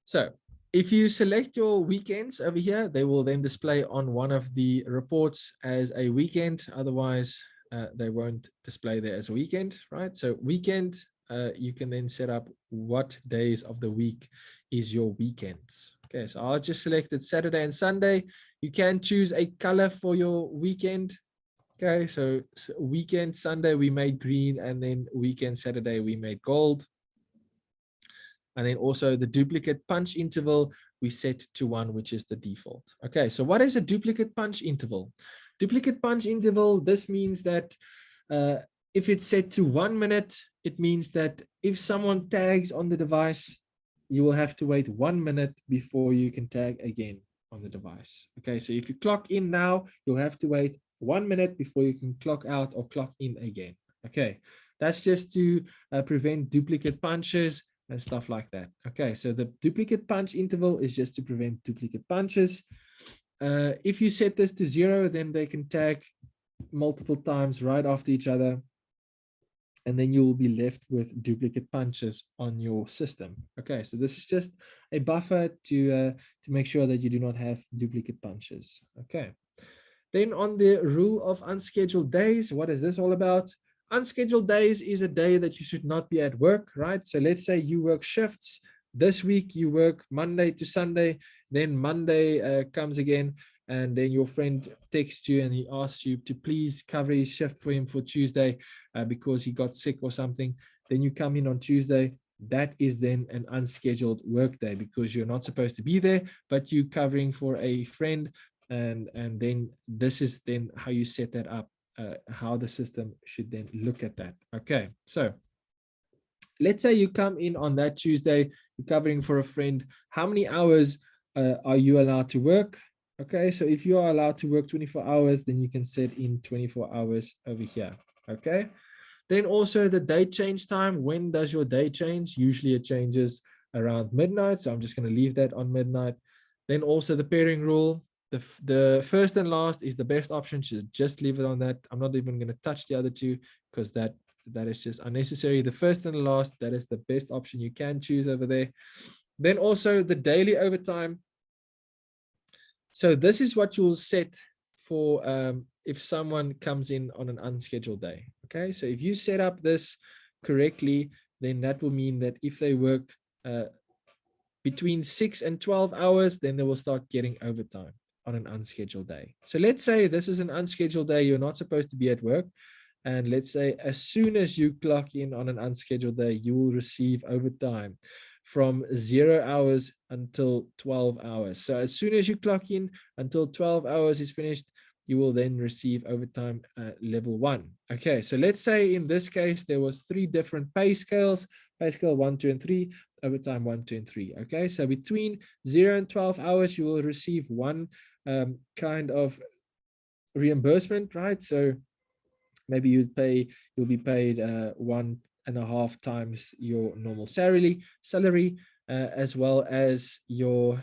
So if you select your weekends over here, they will then display on one of the reports as a weekend. Otherwise, they won't display there as a weekend, right? So weekend, you can then set up what days of the week is your weekends. Okay, so I'll just select it Saturday and Sunday. You can choose a color for your weekend. Okay, so weekend Sunday we made green, and then weekend Saturday we made gold. And then also the duplicate punch interval we set to 1, which is the default. Okay, so what is a duplicate punch interval? Duplicate punch interval, this means that if it's set to 1 minute, it means that if someone tags on the device, you will have to wait 1 minute before you can tag again on the device. Okay, so if you clock in now, you'll have to wait 1 minute before you can clock out or clock in again. Okay, that's just to prevent duplicate punches and stuff like that. Okay, so the duplicate punch interval is just to prevent duplicate punches. If you set this to 0, then they can tag multiple times right after each other, and then you will be left with duplicate punches on your system. Okay, so this is just a buffer to make sure that you do not have duplicate punches. Okay, then on the rule of unscheduled days, what is this all about? Unscheduled days is a day that you should not be at work, right? So let's say you work shifts. This week you work Monday to Sunday, then Monday comes again, and then your friend texts you and he asks you to please cover his shift for him for Tuesday because he got sick or something. Then you come in on Tuesday. That is then an unscheduled work day because you're not supposed to be there, but you're covering for a friend. And then this is then how you set that up, how the system should then look at that. Okay, so let's say you come in on that Tuesday, you're covering for a friend. How many hours are you allowed to work? Okay, so if you are allowed to work 24 hours, then you can set in 24 hours over here. Okay, then also the day change time. When does your day change? Usually it changes around midnight, so I'm just going to leave that on midnight. Then also the pairing rule. The first and last is the best option. Should just leave it on that. I'm not even going to touch the other two because that is just unnecessary. The first and the last, that is the best option you can choose over there. Then also the daily overtime. So this is what you'll set for if someone comes in on an unscheduled day. Okay, so if you set up this correctly, then that will mean that if they work between 6 and 12 hours, then they will start getting overtime on an unscheduled day. So let's say this is an unscheduled day, you're not supposed to be at work. And let's say as soon as you clock in on an unscheduled day, you will receive overtime from 0 hours until 12 hours. So as soon as you clock in until 12 hours is finished, you will then receive overtime level 1. Okay, so let's say in this case, there was 3 different pay scales, pay scale 1, 2, and 3, overtime 1, 2, and 3. Okay, so between 0 and 12 hours, you will receive one kind of reimbursement, right? So maybe you'll be paid 1 1.5 times your normal salary, as well as your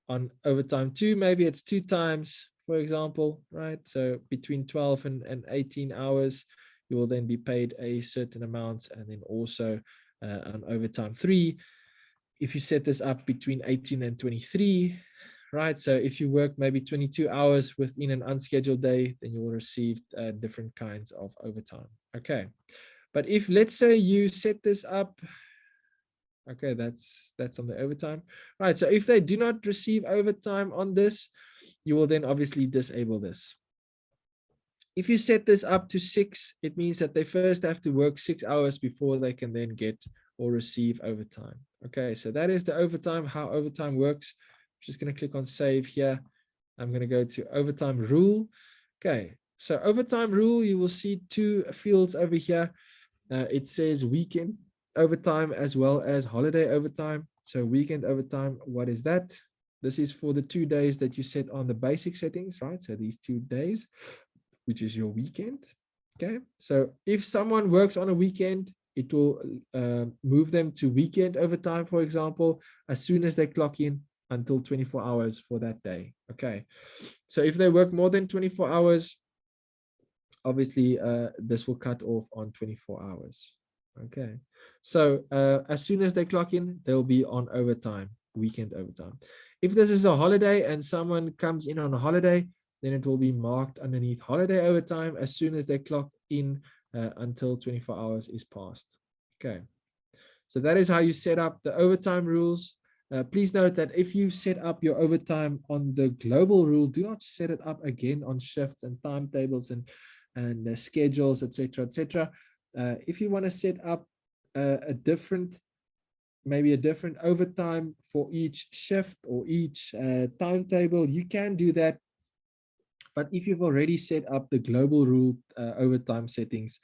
on overtime too. Maybe it's 2 times, for example, right? So between 12 and 18 hours, you will then be paid a certain amount, and then also on overtime 3. If you set this up between 18 and 23, right? So if you work maybe 22 hours within an unscheduled day, then you will receive different kinds of overtime. Okay. But if, let's say, you set this up, okay, that's on the overtime, right? So if they do not receive overtime on this, you will then obviously disable this. If you set this up to 6, it means that they first have to work 6 hours before they can then get or receive overtime. Okay, so that is the overtime, how overtime works. I'm just going to click on save here. I'm going to go to overtime rule. Okay, so overtime rule, you will see 2 fields over here. It says weekend overtime as well as holiday overtime. So weekend overtime, what is that? This is for the 2 days that you set on the basic settings, right? So these 2 days, which is your weekend. Okay, so if someone works on a weekend, it will move them to weekend overtime, for example, as soon as they clock in until 24 hours for that day. Okay, so if they work more than 24 hours, obviously this will cut off on 24 hours. Okay, so as soon as they clock in, they'll be on overtime, weekend overtime. If this is a holiday and someone comes in on a holiday, then it will be marked underneath holiday overtime as soon as they clock in until 24 hours is passed. Okay, so that is how you set up the overtime rules. Please note that if you set up your overtime on the global rule, do not set it up again on shifts and timetables and schedules, etc., etc. If you want to set up a different, maybe a different overtime for each shift or each timetable, you can do that. But if you've already set up the global rule overtime settings,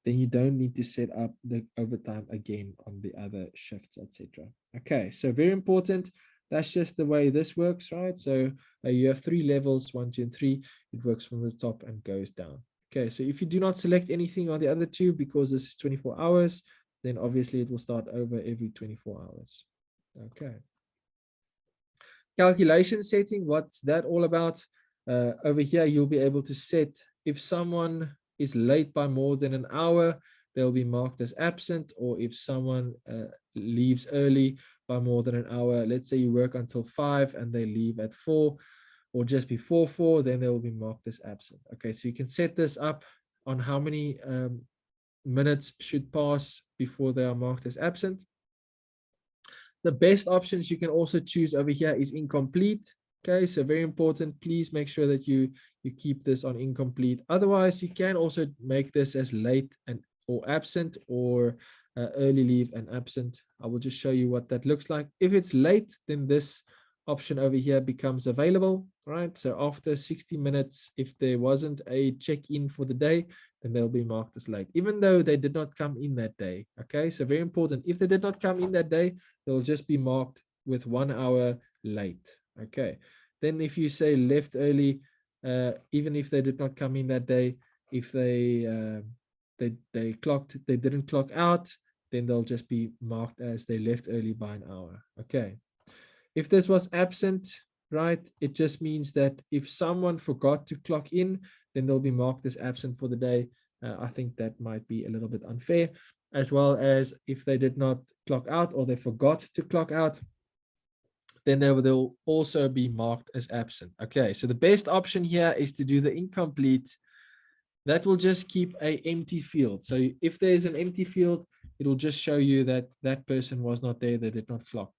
then you don't need to set up the overtime again on the other shifts, etc. Okay, so very important. That's just the way this works, right? So you have 3 levels, 1, 2, and 3. It works from the top and goes down. Okay, so if you do not select anything on the other 2, because this is 24 hours, then obviously it will start over every 24 hours. Okay. Calculation setting, what's that all about? Over here, you'll be able to set if someone is late by more than an hour, they'll be marked as absent, or if someone leaves early by more than an hour, let's say you work until 5 and they leave at 4 or just before 4, then they will be marked as absent. Okay, so you can set this up on how many minutes should pass before they are marked as absent. The best options you can also choose over here is incomplete. Okay, so very important. Please make sure that you keep this on incomplete. Otherwise, you can also make this as late and or absent, or early leave and absent. I will just show you what that looks like. If it's late, then this option over here becomes available, right? So after 60 minutes, if there wasn't a check-in for the day, then they'll be marked as late, even though they did not come in that day. Okay, so very important. If they did not come in that day, they'll just be marked with 1 hour late. Okay, then if you say left early, even if they did not come in that day, if they didn't clock out, then they'll just be marked as they left early by an hour. Okay, if this was absent, right, it just means that if someone forgot to clock in, then they'll be marked as absent for the day. I think that might be a little bit unfair, as well as if they did not clock out or they forgot to clock out, then they'll also be marked as absent. Okay, so the best option here is to do the incomplete. That will just keep an empty field. So if there's an empty field, it'll just show you that that person was not there, they did not clock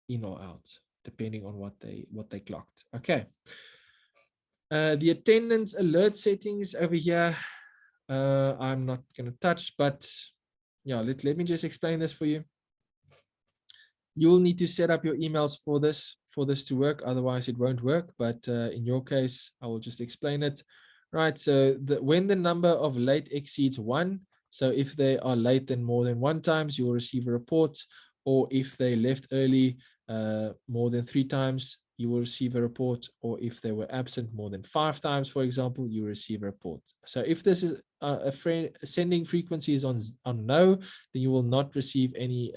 in or out, depending on what they clocked. Okay. The attendance alert settings over here, I'm not going to touch, but yeah, let me just explain this for you. You will need to set up your emails for this to work, otherwise it won't work. But in your case, I will just explain it. Right, so when the number of late exceeds 1, so if they are late then more than 1 times, you will receive a report. Or if they left early more than 3 times, you will receive a report. Or if they were absent more than 5 times, for example, you receive a report. So if this is a friend sending frequency is on no, then you will not receive any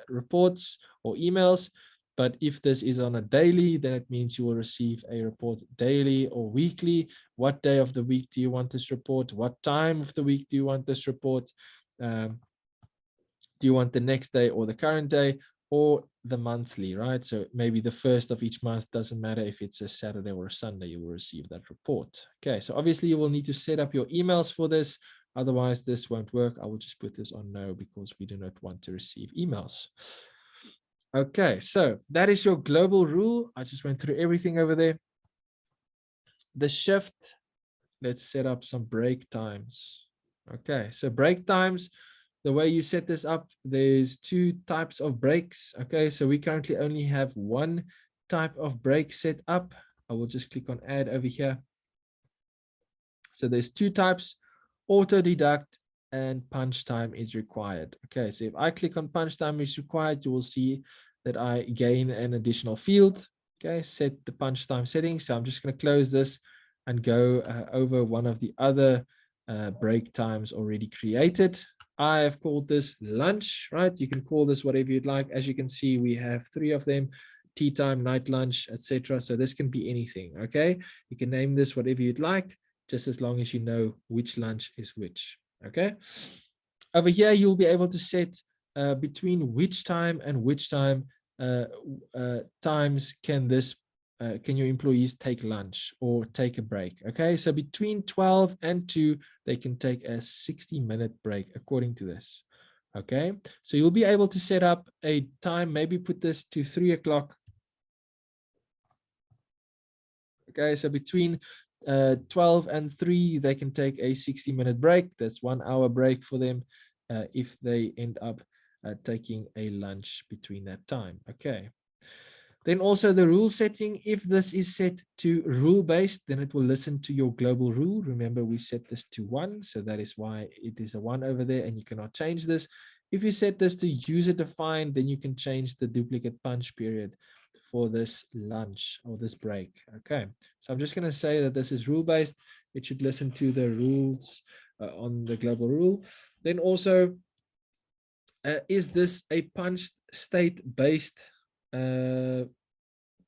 reports or emails. But if this is on a daily, then it means you will receive a report daily or weekly. What day of the week do you want this report? What time of the week do you want this report? Do you want the next day or the current day or the monthly, right? So maybe the first of each month, doesn't matter if it's a Saturday or a Sunday, you will receive that report. Okay, so obviously you will need to set up your emails for this. Otherwise, this won't work. I will just put this on no because we do not want to receive emails. Okay, so that is your global rule. I just went through everything over there. The shift, let's set up some break times. Okay, so break times, the way you set this up, there's two types of breaks. Okay, so we currently only have one type of break set up. I will just click on add over here. So there's two types, auto deduct and punch time is required. Okay, so if I click on punch time is required, you will see that I gain an additional field. Okay, set the punch time settings. So I'm just going to close this and go over one of the other break times already created. I have called this lunch, right? You can call this whatever you'd like. As you can see, we have 3 of them: tea time, night lunch, etc. So this can be anything. Okay, you can name this whatever you'd like, just as long as you know which lunch is which. Okay, over here you'll be able to set between which time and which time times can your employees take lunch or take a break. Okay, so between 12 and 2 they can take a 60-minute break according to this. Okay, so you'll be able to set up a time, maybe put this to 3 o'clock. Okay, so between 12 and 3 they can take a 60-minute break. That's 1 hour break for them if they end up taking a lunch between that time. Okay, then also the rule setting, if this is set to rule based, then it will listen to your global rule. Remember, we set this to 1, so that is why it is a 1 over there and you cannot change this. If you set this to user defined, then you can change the duplicate punch period for this lunch or this break. Okay, so I'm just going to say that this is rule based. It should listen to the rules on the global rule. Then also, is this a punch state based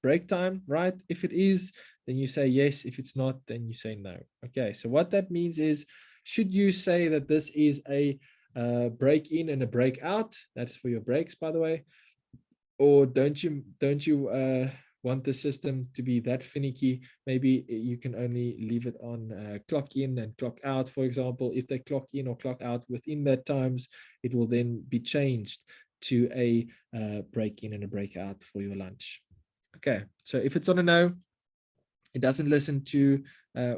break time, right? If it is, then you say yes. If it's not, then you say no. Okay, so what that means is, should you say that this is a break in and a break out? That's for your breaks, by the way. Or don't you want the system to be that finicky? Maybe you can only leave it on clock in and clock out, for example. If they clock in or clock out within that times, it will then be changed to a break in and a break out for your lunch. Okay, so if it's on a no, it doesn't listen to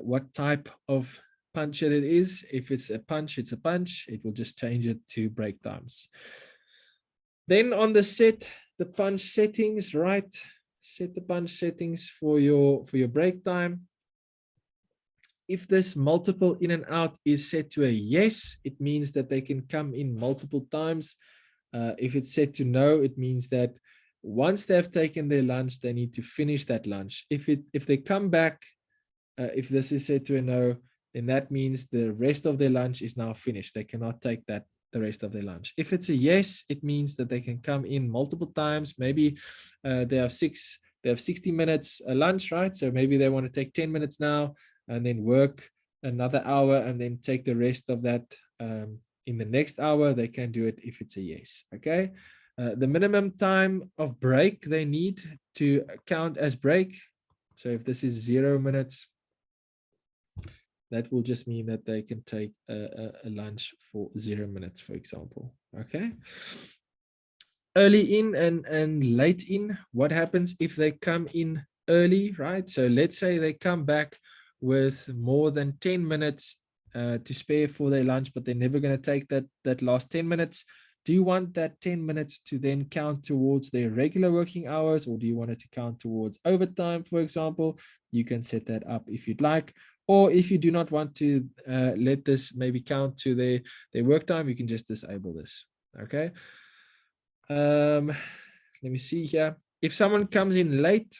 what type of punch it is. If it's a punch, it's a punch. It will just change it to break times. Then on the set the punch settings, right? Set the punch settings for your break time. If this multiple in and out is set to a yes, it means that they can come in multiple times. If it's set to no, it means that once they've taken their lunch, they need to finish that lunch. If they come back, if this is set to a no, then that means the rest of their lunch is now finished. They cannot take the rest of their lunch. If it's a yes, it means that they can come in multiple times. Maybe they have 60 minutes lunch, right? So maybe they want to take 10 minutes now and then work another hour and then take the rest of that in the next hour. They can do it if it's a yes. Okay. The minimum time of break they need to count as break. So if this is 0 minutes, that will just mean that they can take a lunch for 0 minutes, for example. Okay. Early in and late in, what happens if they come in early, right? So let's say they come back with more than 10 minutes to spare for their lunch, but they're never going to take that last 10 minutes. Do you want that 10 minutes to then count towards their regular working hours, or do you want it to count towards overtime, for example? You can set that up if you'd like. Or if you do not want to let this maybe count to their work time, you can just disable this. Okay. Let me see here. If someone comes in late,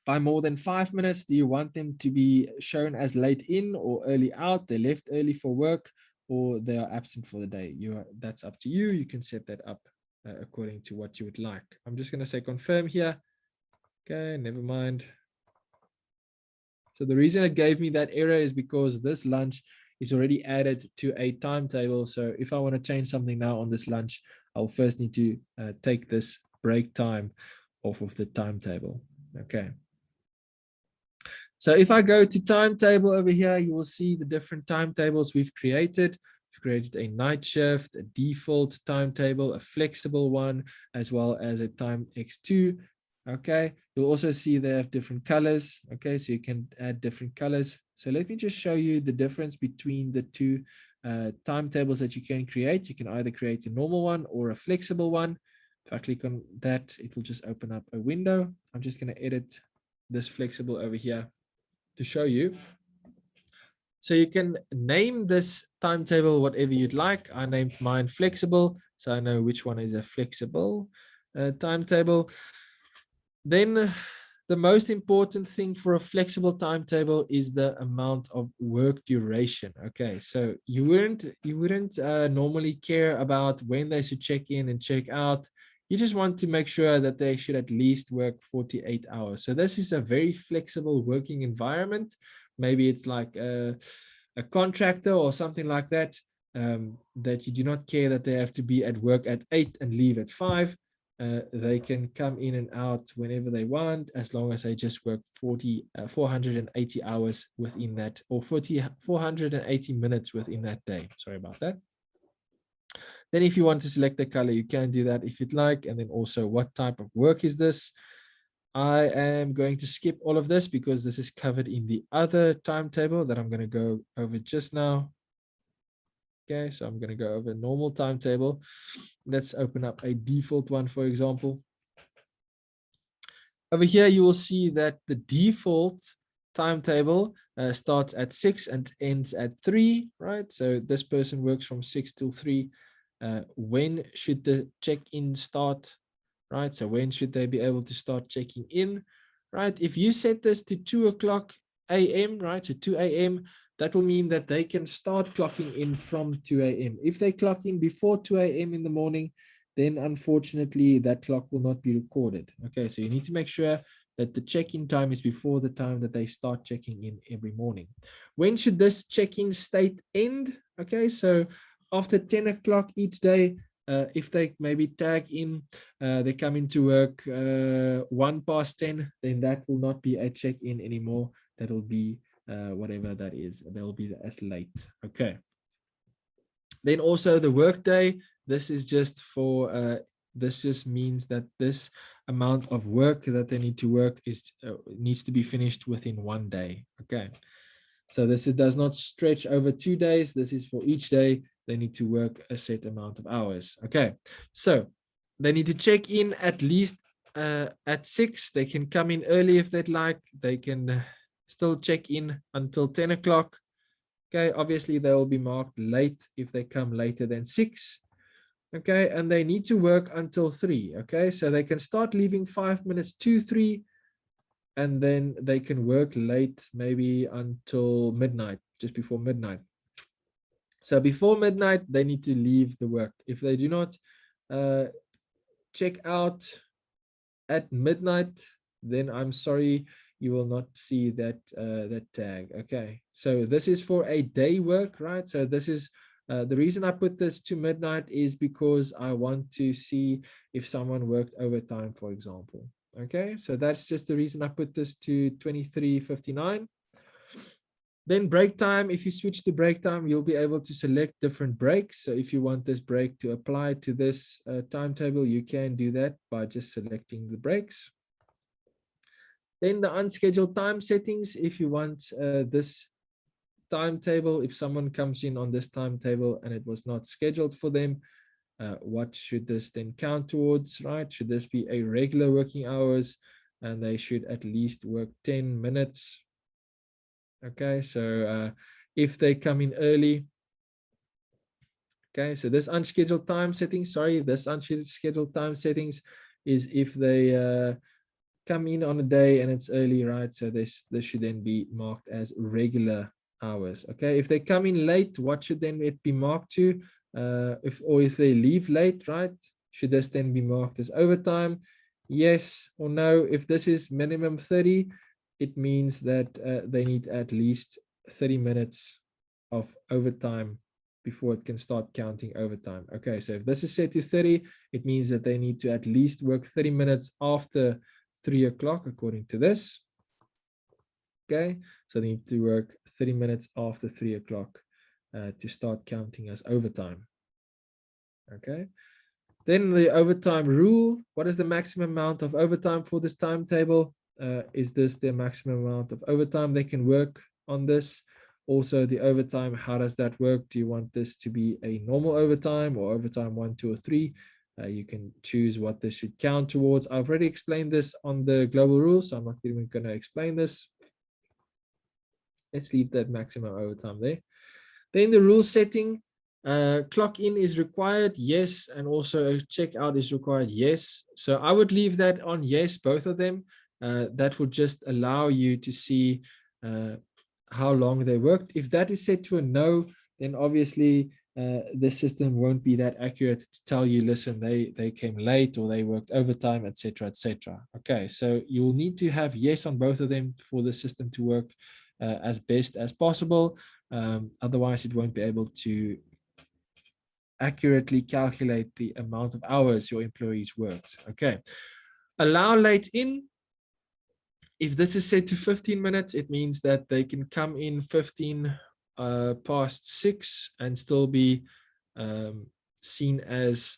by more than 5 minutes? Do you want them to be shown as late in or early out? They left early for work or they are absent for the day. That's up to you. You can set that up according to what you would like. I'm just going to say confirm here. Okay, never mind. So the reason it gave me that error is because this lunch is already added to a timetable. So if I want to change something now on this lunch, I'll first need to take this break time off of the timetable. Okay. So if I go to timetable over here, you will see the different timetables we've created. We've created a night shift, a default timetable, a flexible one, as well as a time X2. Okay, you'll also see they have different colors. Okay, so you can add different colors. So let me just show you the difference between the two timetables that you can create. You can either create a normal one or a flexible one. If I click on that, it will just open up a window. I'm just going to edit this flexible over here to show you. So you can name this timetable whatever you'd like. I named mine flexible, so I know which one is a flexible timetable. Then the most important thing for a flexible timetable is the amount of work duration. Okay, so you wouldn't normally care about when they should check in and check out. You just want to make sure that they should at least work 48 hours. So this is a very flexible working environment. Maybe it's like a contractor or something like that, that you do not care that they have to be at work at 8 and leave at 5. They can come in and out whenever they want, as long as they just work 480 hours within that, or 480 minutes within that day. Sorry about that. Then if you want to select the color, you can do that if you'd like. And then also what type of work is this? I am going to skip all of this because this is covered in the other timetable that I'm going to go over just now. Okay, so I'm going to go over normal timetable. Let's open up a default one, for example. Over here, you will see that the default timetable starts at 6 and ends at 3, right? So this person works from 6 till 3. When should the check-in start, right? So when should they be able to start checking in, right? If you set this to 2 o'clock a.m., right, so 2 a.m., that will mean that they can start clocking in from 2 a.m. If they clock in before 2 a.m. in the morning, then unfortunately that clock will not be recorded. Okay, so you need to make sure that the check-in time is before the time that they start checking in every morning. When should this check-in state end? Okay, so after 10 o'clock each day, if they maybe tag in, they come into work 1 past 10, then that will not be a check-in anymore. That will be whatever that is. They'll be as late. Okay. Then also the work day. This is just for this just means that this amount of work that they need to work is needs to be finished within 1 day. Okay. So this does not stretch over 2 days. This is for each day. They need to work a set amount of hours. Okay, so they need to check in at least at 6. They can come in early if they'd like. They can still check in until 10 o'clock. Okay, obviously they will be marked late if they come later than 6. Okay, and they need to work until 3. Okay, so they can start leaving 5 minutes to 3. And then they can work late, maybe until midnight, just before midnight. So before midnight, they need to leave the work. If they do not check out at midnight, then I'm sorry, you will not see that that tag. Okay, so this is for a day work, right? So this is the reason I put this to midnight is because I want to see if someone worked overtime, for example. Okay, so that's just the reason I put this to 23:59. Then break time, if you switch to break time, you'll be able to select different breaks. So if you want this break to apply to this timetable, you can do that by just selecting the breaks. Then the unscheduled time settings, if you want this timetable, if someone comes in on this timetable and it was not scheduled for them, what should this then count towards, right? Should this be a regular working hours and they should at least work 10 minutes? Okay, so if they come in early, okay, so this unscheduled time settings, sorry, this unscheduled time settings is if they come in on a day and it's early, right? So this should then be marked as regular hours. Okay, if they come in late, what should then it be marked to? If they leave late, right? Should this then be marked as overtime? Yes or no? If this is minimum 30, it means that they need at least 30 minutes of overtime before it can start counting overtime. Okay, so if this is set to 30, it means that they need to at least work 30 minutes after 3 o'clock, according to this. Okay, so they need to work 30 minutes after 3 o'clock to start counting as overtime. Okay, then the overtime rule. What is the maximum amount of overtime for this timetable? Is this the maximum amount of overtime they can work on this? Also, the overtime, how does that work? Do you want this to be a normal overtime or overtime 1, 2, or 3? You can choose what this should count towards. I've already explained this on the global rules, so I'm not even going to explain this. Let's leave that maximum overtime there. Then the rule setting, clock in is required, yes, and also a checkout is required, yes. So I would leave that on yes, both of them. That would just allow you to see how long they worked. If that is set to a no, then obviously the system won't be that accurate to tell you, listen, they came late or they worked overtime, etc., etc. Okay, so you'll need to have yes on both of them for the system to work as best as possible. Otherwise, it won't be able to accurately calculate the amount of hours your employees worked. Okay, allow late in. If this is set to 15 minutes, it means that they can come in 15 past 6 and still be seen as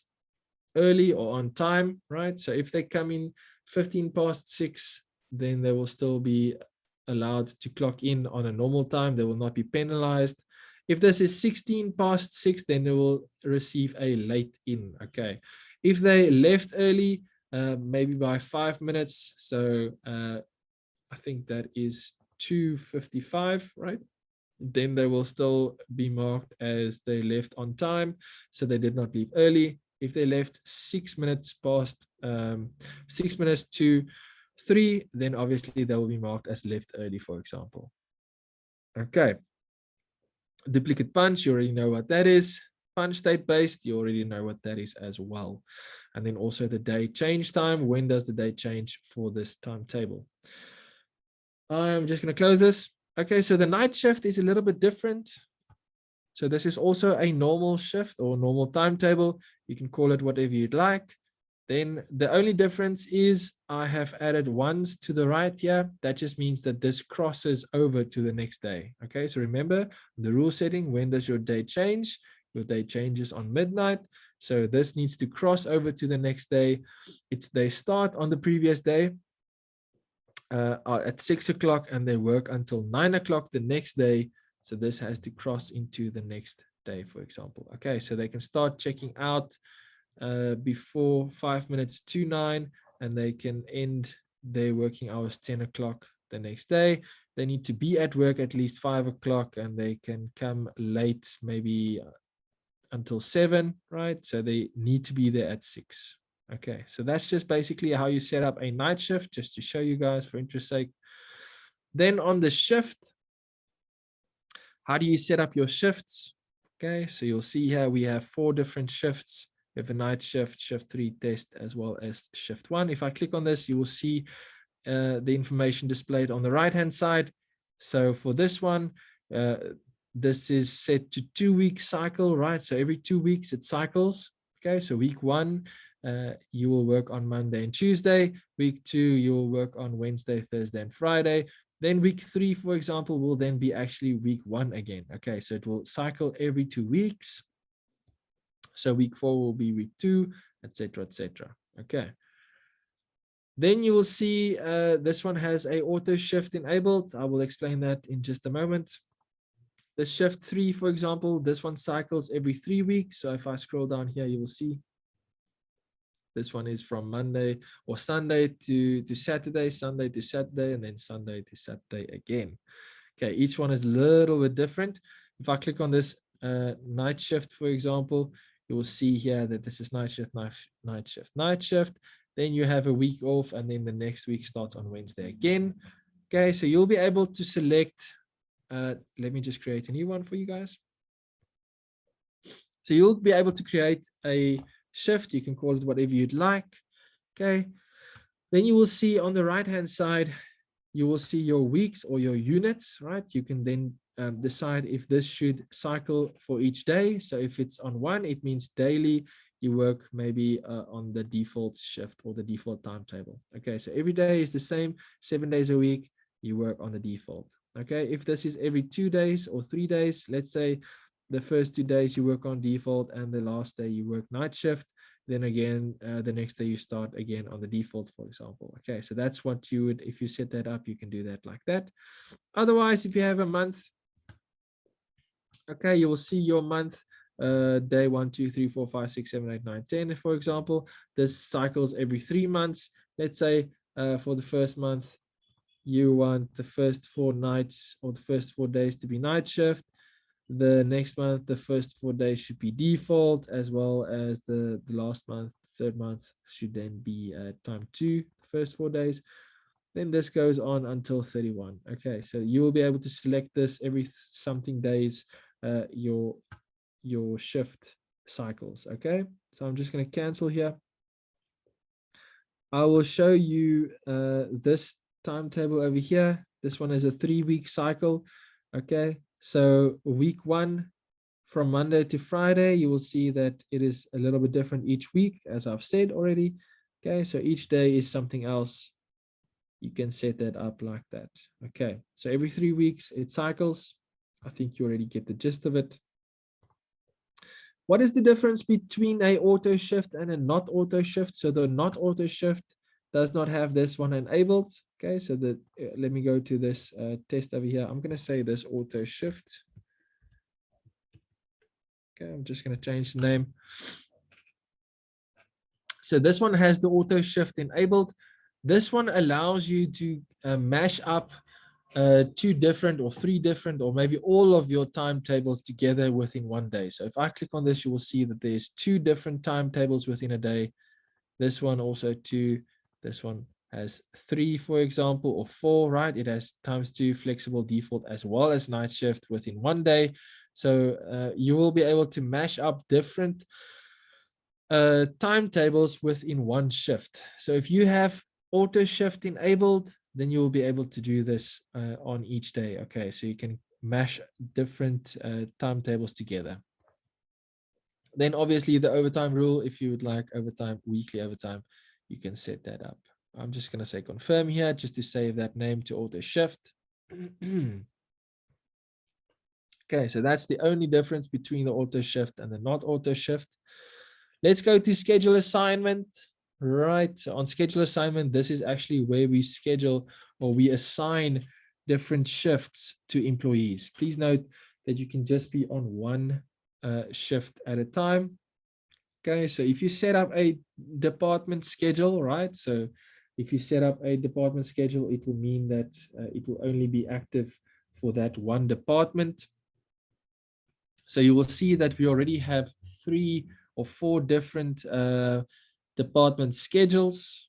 early or on time, right? So if they come in 15 past 6, then they will still be allowed to clock in on a normal time. They will not be penalized. If this is 16 past 6, then they will receive a late in. Okay. If they left early, maybe by 5 minutes, so I think that is 2:55, right? Then they will still be marked as they left on time, so they did not leave early. If they left 6 minutes past 6 minutes to 3, then obviously they will be marked as left early, for example. Okay. Duplicate punch, you already know what that is. Punch state based, you already know what that is as well. And then also the day change time. When does the day change for this timetable? I'm just going to close this. Okay, so the night shift is a little bit different. So this is also a normal shift or normal timetable. You can call it whatever you'd like. Then the only difference is I have added ones to the right here. That just means that this crosses over to the next day. Okay, so remember the rule setting, when does your day change? Your day changes on midnight. So this needs to cross over to the next day. They start on the previous day at 6 o'clock and they work until 9 o'clock the next day. So this has to cross into the next day, for example. Okay, so they can start checking out before 5 minutes to 9, and they can end their working hours 10 o'clock the next day. They need to be at work at least 5 o'clock, and they can come late, maybe until 7, right? So they need to be there at 6. Okay, so that's just basically how you set up a night shift, just to show you guys for interest sake. Then on the shift, how do you set up your shifts? Okay, so you'll see here we have 4 different shifts. We have a night shift, shift 3 test, as well as shift 1. If I click on this, you will see the information displayed on the right-hand side. So for this one, this is set to 2-week cycle, right? So every 2 weeks it cycles. Okay, so week 1, you will work on Monday and Tuesday. Week 2, you will work on Wednesday, Thursday, and Friday. Then week 3, for example, will then be actually week 1 again. Okay, so it will cycle every 2 weeks. So week 4 will be week 2, etc., etc. Okay. Then you will see this one has a auto shift enabled. I will explain that in just a moment. The shift 3, for example, this one cycles every 3 weeks. So if I scroll down here, you will see this one is from Monday or Sunday to Saturday, Sunday to Saturday, and then Sunday to Saturday again. Okay, each one is a little bit different. If I click on this night shift, for example, you will see here that this is night shift, night shift, night shift. then you have a week off, and then the next week starts on Wednesday again. Okay, so you'll be able to select, let me just create a new one for you guys. So you'll be able to create a shift. You can call it whatever you'd like. Okay, then you will see on the right hand side, you will see your weeks or your units, right? You can then decide if this should cycle for each day. So if it's on one, it means daily. You work maybe on the default shift or the default timetable. Okay, so every day is the same, 7 days a week, you work on the default. Okay, if this is every 2 days or 3 days, let's say the first 2 days you work on default and the last day you work night shift, then again, the next day you start again on the default, for example. Okay, so that's what you would, if you set that up, you can do that like that. Otherwise, if you have a month, okay, you will see your month, day 1, 2, 3, 4, 5, 6, 7, 8, 9, 10, for example. This cycles every 3 months. Let's say for the first month, you want the first 4 nights or the first 4 days to be night shift. The next month, the first 4 days should be default, as well as the last month, third month should then be time 2, the first 4 days. Then this goes on until 31. Okay, so you will be able to select this every something days, your shift cycles. Okay, so I'm just going to cancel here. I will show you this timetable over here. This one is a 3-week cycle. Okay, so week 1 from Monday to Friday, you will see that it is a little bit different each week, as I've said already. Okay, so each day is something else. You can set that up like that. Okay, so every 3 weeks it cycles. I think you already get the gist of it. What is the difference between a auto shift and a not auto shift? So the not auto shift does not have this one enabled. Okay, so that let me go to this test over here. I'm going to say this auto shift. Okay, I'm just going to change the name. So this one has the auto shift enabled. This one allows you to mash up 2 different or 3 different or maybe all of your timetables together within one day. So if I click on this, you will see that there's 2 different timetables within a day. This one also 2. This one has 3, for example, or 4, right? It has ×2 flexible default as well as night shift within one day. So you will be able to mash up different timetables within one shift. So if you have auto shift enabled, then you will be able to do this on each day. Okay, so you can mash different timetables together. Then obviously the overtime rule, if you would like overtime, weekly overtime, you can set that up. I'm just going to say confirm here just to save that name to auto shift. Okay, so that's the only difference between the auto shift and the not auto shift. Let's go to schedule assignment. Right, so on schedule assignment, this is actually where we schedule or we assign different shifts to employees. Please note that you can just be on one shift at a time. Okay, so if you set up a department schedule, right? So if you set up a department schedule, it will mean that it will only be active for that one department. So you will see that we already have 3 or 4 different department schedules.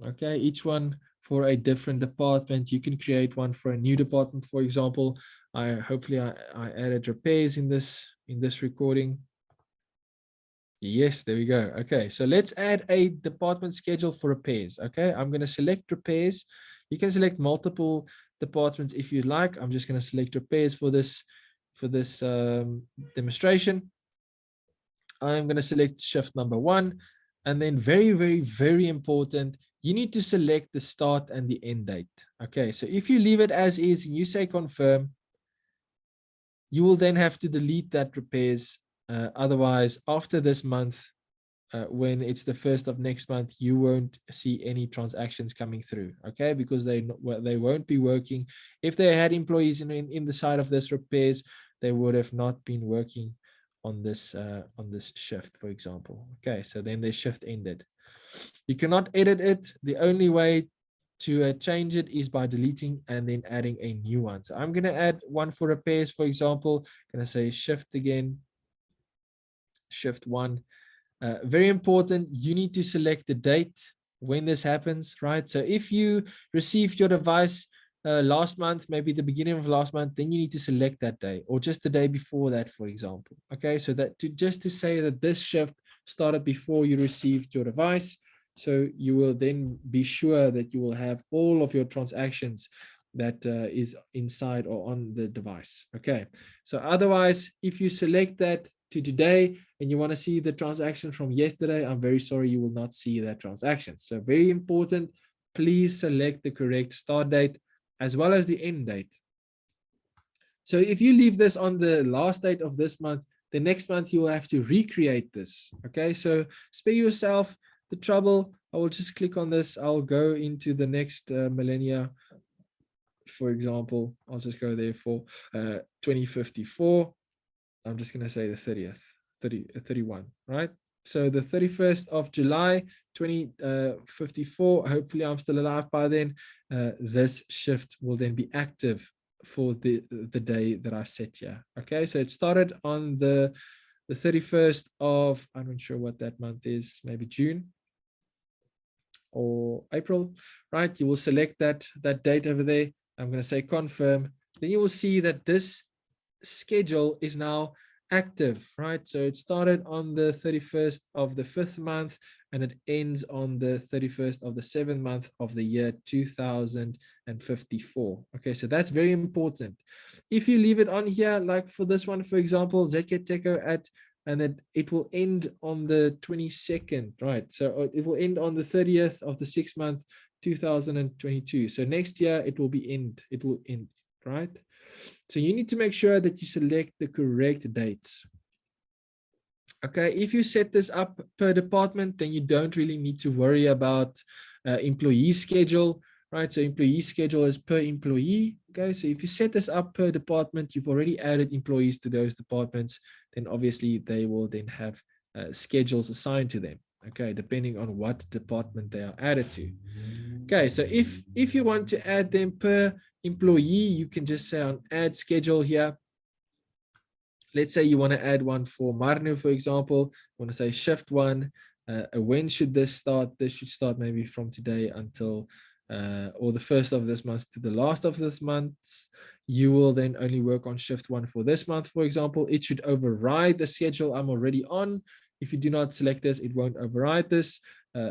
Okay, each one for a different department. You can create one for a new department, for example. Hopefully I added repairs in this recording. Yes, there we go. Okay, so let's add a department schedule for repairs. Okay, I'm going to select repairs. You can select multiple departments if you like. I'm just going to select repairs for this demonstration. I'm going to select shift number 1, and then very, very, very important, you need to select the start and the end date. Okay, so if you leave it as is and you say confirm, you will then have to delete that repairs. Otherwise, after this month, when it's the 1st of next month, you won't see any transactions coming through. Okay, because they won't be working. If they had employees in the side of this repairs, they would have not been working on this shift, for example. Okay, so then their shift ended. You cannot edit it. The only way to change it is by deleting and then adding a new one. So I'm going to add one for repairs, for example. I'm going to say shift again, shift 1. Very important, you need to select the date, when this happens, right? So if you received your device last month, maybe the beginning of last month, then you need to select that day, or just the day before that, for example. Okay, so that just to say that this shift started before you received your device. So you will then be sure that you will have all of your transactions that is inside or on the device. Okay, so otherwise, if you select that to today and you want to see the transaction from yesterday, I'm very sorry, you will not see that transaction. So very important, please select the correct start date as well as the end date. So if you leave this on the last date of this month, the next month you will have to recreate this. Okay, so spare yourself the trouble. I will just click on this. I'll go into the next millennia. For example, I'll just go there for 2054. I'm just going to say the 30th, 31, right? So the 31st of July, 2054, hopefully I'm still alive by then. This shift will then be active for the day that I set here. Okay, so it started on the 31st of, I'm not sure what that month is, maybe June or April, right? You will select that date over there. I'm going to say confirm. Then you will see that this schedule is now active, right? So it started on the 31st of the 5th month and it ends on the 31st of the 7th month of the year 2054. Okay, so that's very important. If you leave it on here, like for this one, for example, ZKTeco at, and then it will end on the 22nd, right? So it will end on the 30th of the 6th month, 2022. So next year it will end, right? So you need to make sure that you select the correct dates. Okay, if you set this up per department, then you don't really need to worry about employee schedule, right? So employee schedule is per employee. Okay, so if you set this up per department, you've already added employees to those departments, then obviously they will then have schedules assigned to them. Okay, depending on what department they are added to. Okay, so if you want to add them per employee, you can just say on add schedule here. Let's say you want to add one for Marnu, for example. You want to say shift one. When should this start? This should start maybe from today until or the first of this month to the last of this month. You will then only work on shift one for this month, for example. It should override the schedule I'm already on. If you do not select this, it won't override this.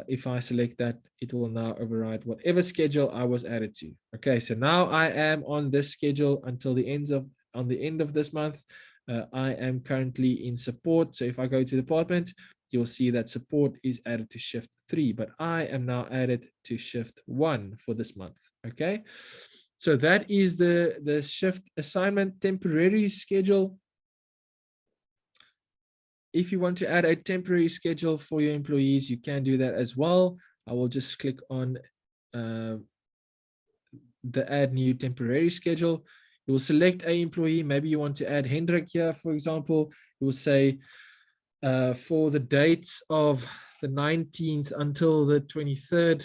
If I select that, it will now override whatever schedule I was added to. Okay, so now I am on this schedule until the end of this month. I am currently in support. So if I go to department, you'll see that support is added to shift 3, but I am now added to shift 1 for this month. Okay, so that is the shift assignment temporary schedule. If you want to add a temporary schedule for your employees, you can do that as well. I will just click on the add new temporary schedule. You will select a employee. Maybe you want to add Hendrik here, for example. You will say for the dates of the 19th until the 23rd,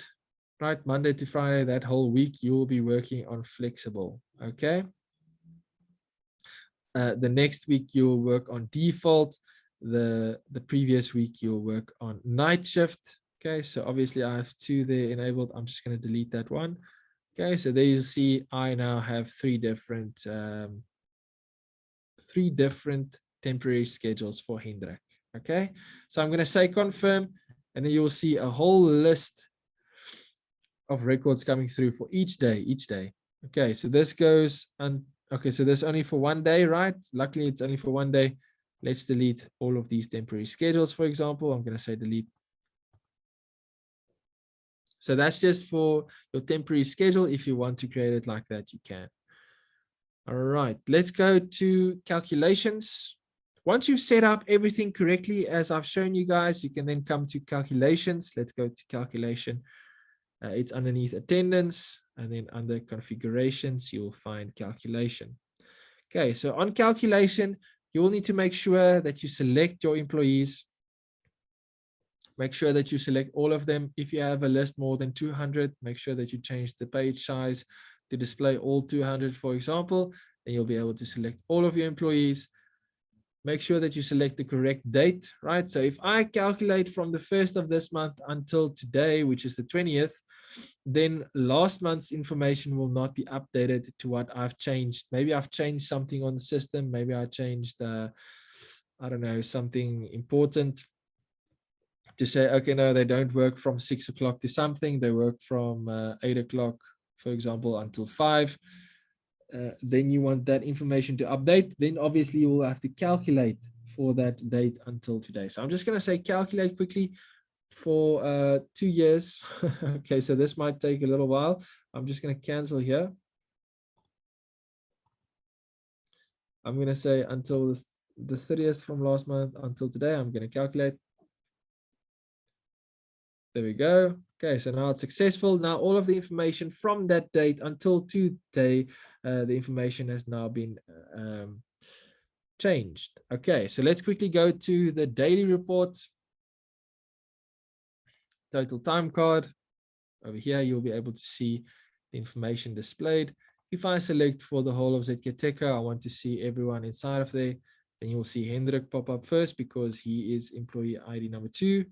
right? Monday to Friday, that whole week, you will be working on flexible, okay? The next week, you'll work on default. The previous week, you'll work on night shift, okay? So obviously, I have 2 there enabled. I'm just going to delete that one. Okay, so there you see I now have 3 different temporary schedules for Hendrik. Okay, so I'm going to say confirm, and then you'll see a whole list of records coming through for each day. Okay, so this goes on. Okay, so this only for 1 day, right? Luckily, it's only for 1 day. Let's delete all of these temporary schedules, for example. I'm going to say delete. So that's just for your temporary schedule. If you want to create it like that, you can. All right, let's go to calculations. Once you've set up everything correctly, as I've shown you guys, you can then come to calculations. Let's go to calculation. It's underneath attendance, and then under configurations, you'll find calculation. Okay, so on calculation, you will need to make sure that you select your employees. Make sure that you select all of them. If you have a list more than 200, make sure that you change the page size to display all 200, for example, and you'll be able to select all of your employees. make sure that you select the correct date, right? So if I calculate from the 1st of this month until today, which is the 20th, then last month's information will not be updated to what I've changed. Maybe I've changed something on the system. Maybe I changed, I don't know, something important to say, okay, no, they don't work from 6 o'clock to something. They work from 8 o'clock, for example, until 5. Then you want that information to update. Then obviously you will have to calculate for that date until today. So I'm just going to say calculate quickly for 2 years. Okay, so this might take a little while. I'm just going to cancel here. I'm going to say until the 30th from last month until today. I'm going to calculate. There we go. Okay, so now it's successful. Now all of the information from that date until today, the information has now been changed. Okay, so let's quickly go to the daily report. Total time card. Over here, you'll be able to see the information displayed. If I select for the whole of ZKTeco, I want to see everyone inside of there. Then you'll see Hendrik pop up first because he is employee ID number 2.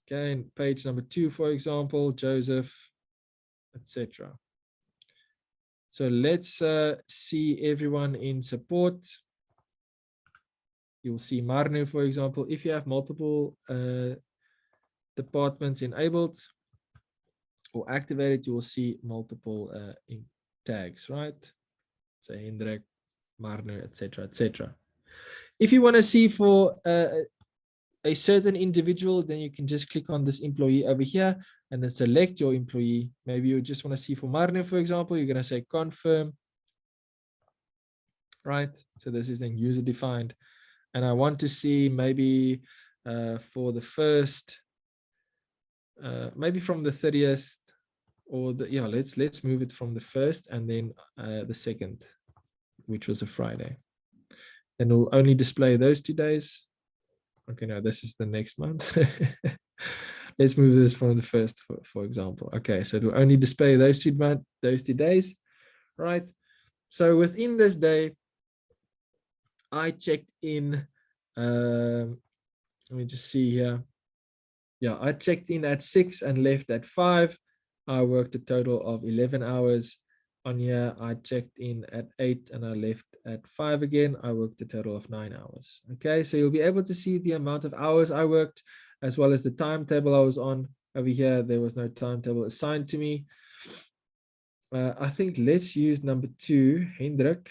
Okay, and page number 2, for example, Joseph, etc. So let's see everyone in support. You'll see Marnu, for example. If you have multiple departments enabled or activated, you will see multiple tags, right? So Hendrik, Marnu, etc., etc. If you want to see for a certain individual, then you can just click on this employee over here and then select your employee. Maybe you just want to see for Marnu, for example, you're going to say confirm, right? So this is then user defined. And I want to see maybe for the first, maybe from the 30th or the, yeah, let's move it from the 1st and then the 2nd, which was a Friday. And we'll only display those 2 days. Okay, no, this is the next month. Let's move this from the 1st, for example. Okay, so it will only display those 2 days, right? So within this day, I checked in. Let me just see here. Yeah, I checked in at 6 and left at 5. I worked a total of 11 hours. On here, I checked in at 8 and I left at 5 again. I worked a total of 9 hours. Okay, so you'll be able to see the amount of hours I worked as well as the timetable I was on. Over here, there was no timetable assigned to me. I think let's use number 2, Hendrik.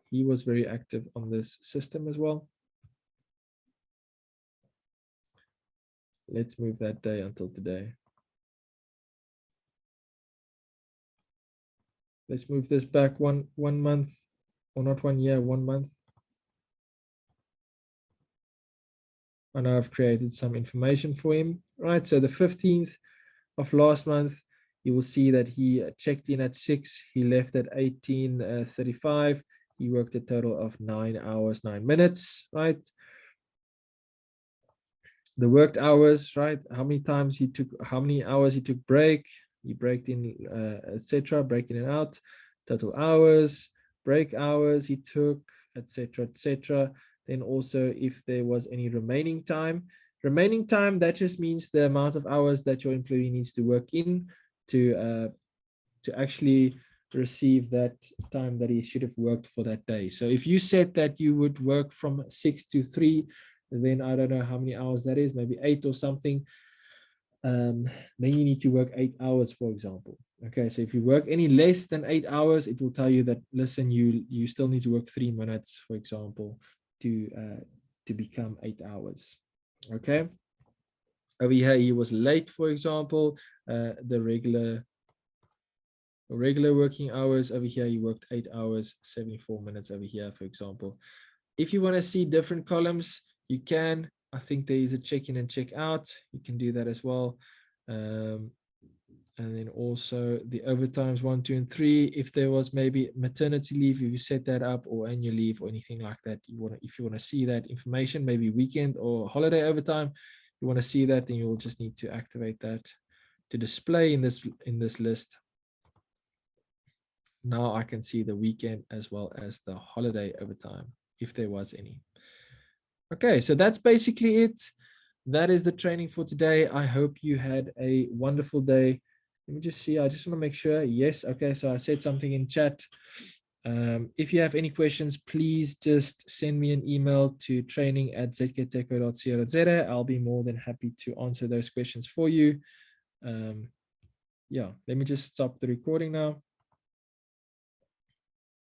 He was very active on this system as well. Let's move that day until today. Let's move this back one month, or not 1 year, 1 month. And I've created some information for him, right? So the 15th of last month, you will see that he checked in at 6. He left at 18:35. He worked a total of 9 hours, 9 minutes, right? The worked hours, right? How many times he took, how many hours he took break, he braked in, etc., break in and out, total hours, break hours he took, etc., etc. Then also if there was any remaining time. Remaining time, that just means the amount of hours that your employee needs to work in to actually receive that time that he should have worked for that day. So if you said that you would work from 6 to 3, then I don't know how many hours that is, maybe 8 or something. Then you need to work 8 hours, for example. Okay, so if you work any less than 8 hours, it will tell you that, listen, you still need to work 3 minutes, for example, to become 8 hours. Okay. Over here, he was late, for example, the regular working hours. Over here, you worked 8 hours, 74 minutes over here, for example. If you want to see different columns, you can. I think there is a check in and check out. You can do that as well. And then also the overtimes 1, 2, and 3. If there was maybe maternity leave, if you set that up, or annual leave or anything like that, if you want to see that information, maybe weekend or holiday overtime, you want to see that, then you'll just need to activate that to display in this list. Now I can see the weekend as well as the holiday overtime, if there was any. Okay, so that's basically it. That is the training for today. I hope you had a wonderful day. Let me just see. I just want to make sure. Yes. Okay. So I said something in chat. If you have any questions, please just send me an email to training@zkteco.co.za. I'll be more than happy to answer those questions for you. Yeah, let me just stop the recording now.